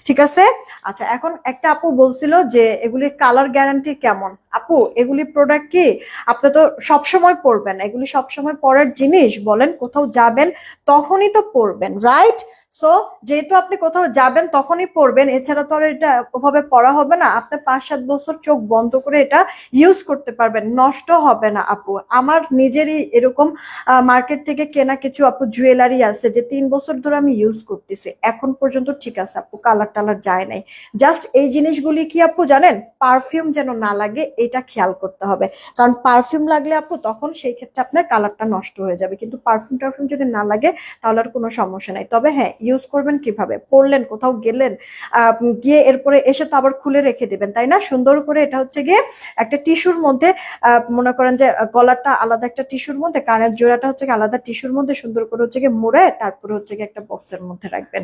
ঠিক আছে? আচ্ছা, এখন একটা আপু বলছিল যে এগুলির কালার গ্যারান্টি কেমন। আপু এগুলি প্রোডাক্ট কি আপনি তো সবসময় পরবেন, এগুলি সবসময় পরার জিনিস, বলেন কোথাও যাবেন তখনই তো পরবেন, রাইট? সো যেহেতু আপনি কোথাও যাবেন তখনই পরবেন, এছাড়া তো আর এটা ওভাবে পরা হবে না। আপনি 5-7 বছর চোখ বন্ধ করে এটা ইউজ করতে পারবেন, নষ্ট হবে না আপু। আমার নিজেরই এরকম মার্কেট থেকে কেনা কিছু আপু জুয়েলারি আছে যে 3 বছর ধরে আমি ইউজ করতেছি, এখন পর্যন্ত ঠিক আছে আপু, কালার টালার যায় নাই। জাস্ট এই জিনিসগুলি কি আপু জানেন, পারফিউম যেন না লাগে এটা খেয়াল করতে হবে। কারণ পারফিউম লাগলে আপু তখন সেই ক্ষেত্রে আপনার কালারটা নষ্ট হয়ে যাবে, কিন্তু পারফিউম টারফিউম যদি না লাগে তাহলে আর কোনো সমস্যা নাই। তবে হ্যাঁ, ইউজ করবেন কিভাবে, পরলেন কোথাও গেলেন, গিয়ে এরপরে এসে তো আবার খুলে রেখে দিবেন, তাই না? সুন্দর করে এটা হচ্ছে গিয়ে একটা টিস্যুর মধ্যে মনে করেন যে গলাটা আলাদা একটা টিস্যুর মধ্যে, কানের জোড়াটা হচ্ছে গিয়ে আলাদা টিস্যুর মধ্যে সুন্দর করে হচ্ছে গিয়ে মুড়ে তারপরে হচ্ছে গিয়ে একটা বক্সের মধ্যে রাখবেন,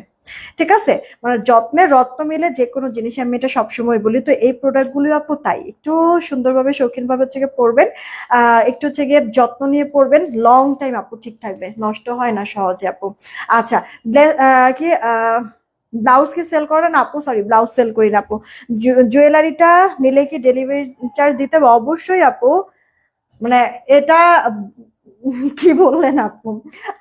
ঠিক আছে? মানে যত্নের রত্ন মিলে যে কোনো জিনিস, আমি এটা সবসময় বলি। তো এই প্রোডাক্ট গুলো আপু তাই একটু সুন্দরভাবে শৌখিন ভাবে হচ্ছে গিয়ে পরবেন, একটু হচ্ছে গিয়ে যত্ন নিয়ে পরবেন, লং টাইম আপু ঠিক থাকবে, নষ্ট হয় না সহজে আপু। আচ্ছা, কি ব্লাউজ কি সেল করেন আপু? সরি, ব্লাউজ সেল করি না আপু। জুয়েলারিটা নিলে কি ডেলিভারি চার্জ দিতে হবে? অবশ্যই আপু। মানে এটা কি বললেন আপু?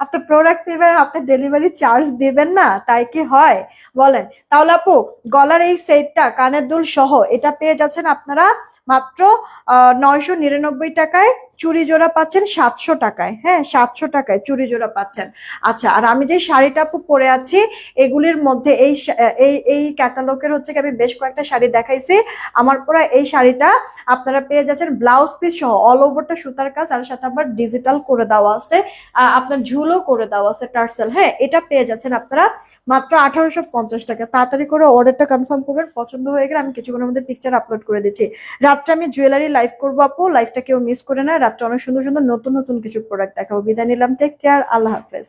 আপনি প্রোডাক্ট নেবেন, আপনি ডেলিভারি চার্জ দিবেন না, তাই কি হয় বলেন? তাহলে আপু গলার এই সেটটা কানের দুল সহ এটা পেয়ে যাচ্ছেন আপনারা মাত্র 999 টাকায়। চুড়ি জোড়া পাচ্ছেন 700 টাকায়। হ্যাঁ, 700 টাকায় চুড়ি জোড়া পাচ্ছেন। আচ্ছা, আর আমি যে শাড়িটা আপু পরে আছি এগুলির মধ্যে এই ক্যাটালগের হচ্ছে কি আমি বেশ কয়েকটা শাড়ি দেখাইছি। আমার পরা এই শাড়িটা আপনারা পেয়ে যাচ্ছেন ব্লাউজ পিস সহ, অল ওভারটা সুতার কাজ, আর সাথে আবার ডিজিটাল করে দেওয়া আছে, আপনার ঝুলও করে দেওয়া আছে টার্সেল। হ্যাঁ, এটা পেয়ে যাচ্ছেন আপনারা মাত্র 1850 টাকা। তাড়াতাড়ি করে অর্ডারটা কনফার্ম করবেন, পছন্দ হয়ে গেলে আমি কিছুক্ষণের মধ্যে পিকচার আপলোড করে দিচ্ছি। রাত্রে আমি জুয়েলারি লাইভ করবো আপু, লাইভটা কেউ মিস করে না। রাত্রে অনেক সুন্দর সুন্দর নতুন নতুন কিছু প্রোডাক্ট দেখাবো। বিদায় নিলাম, টেক কেয়ার, আল্লাহ হাফেজ।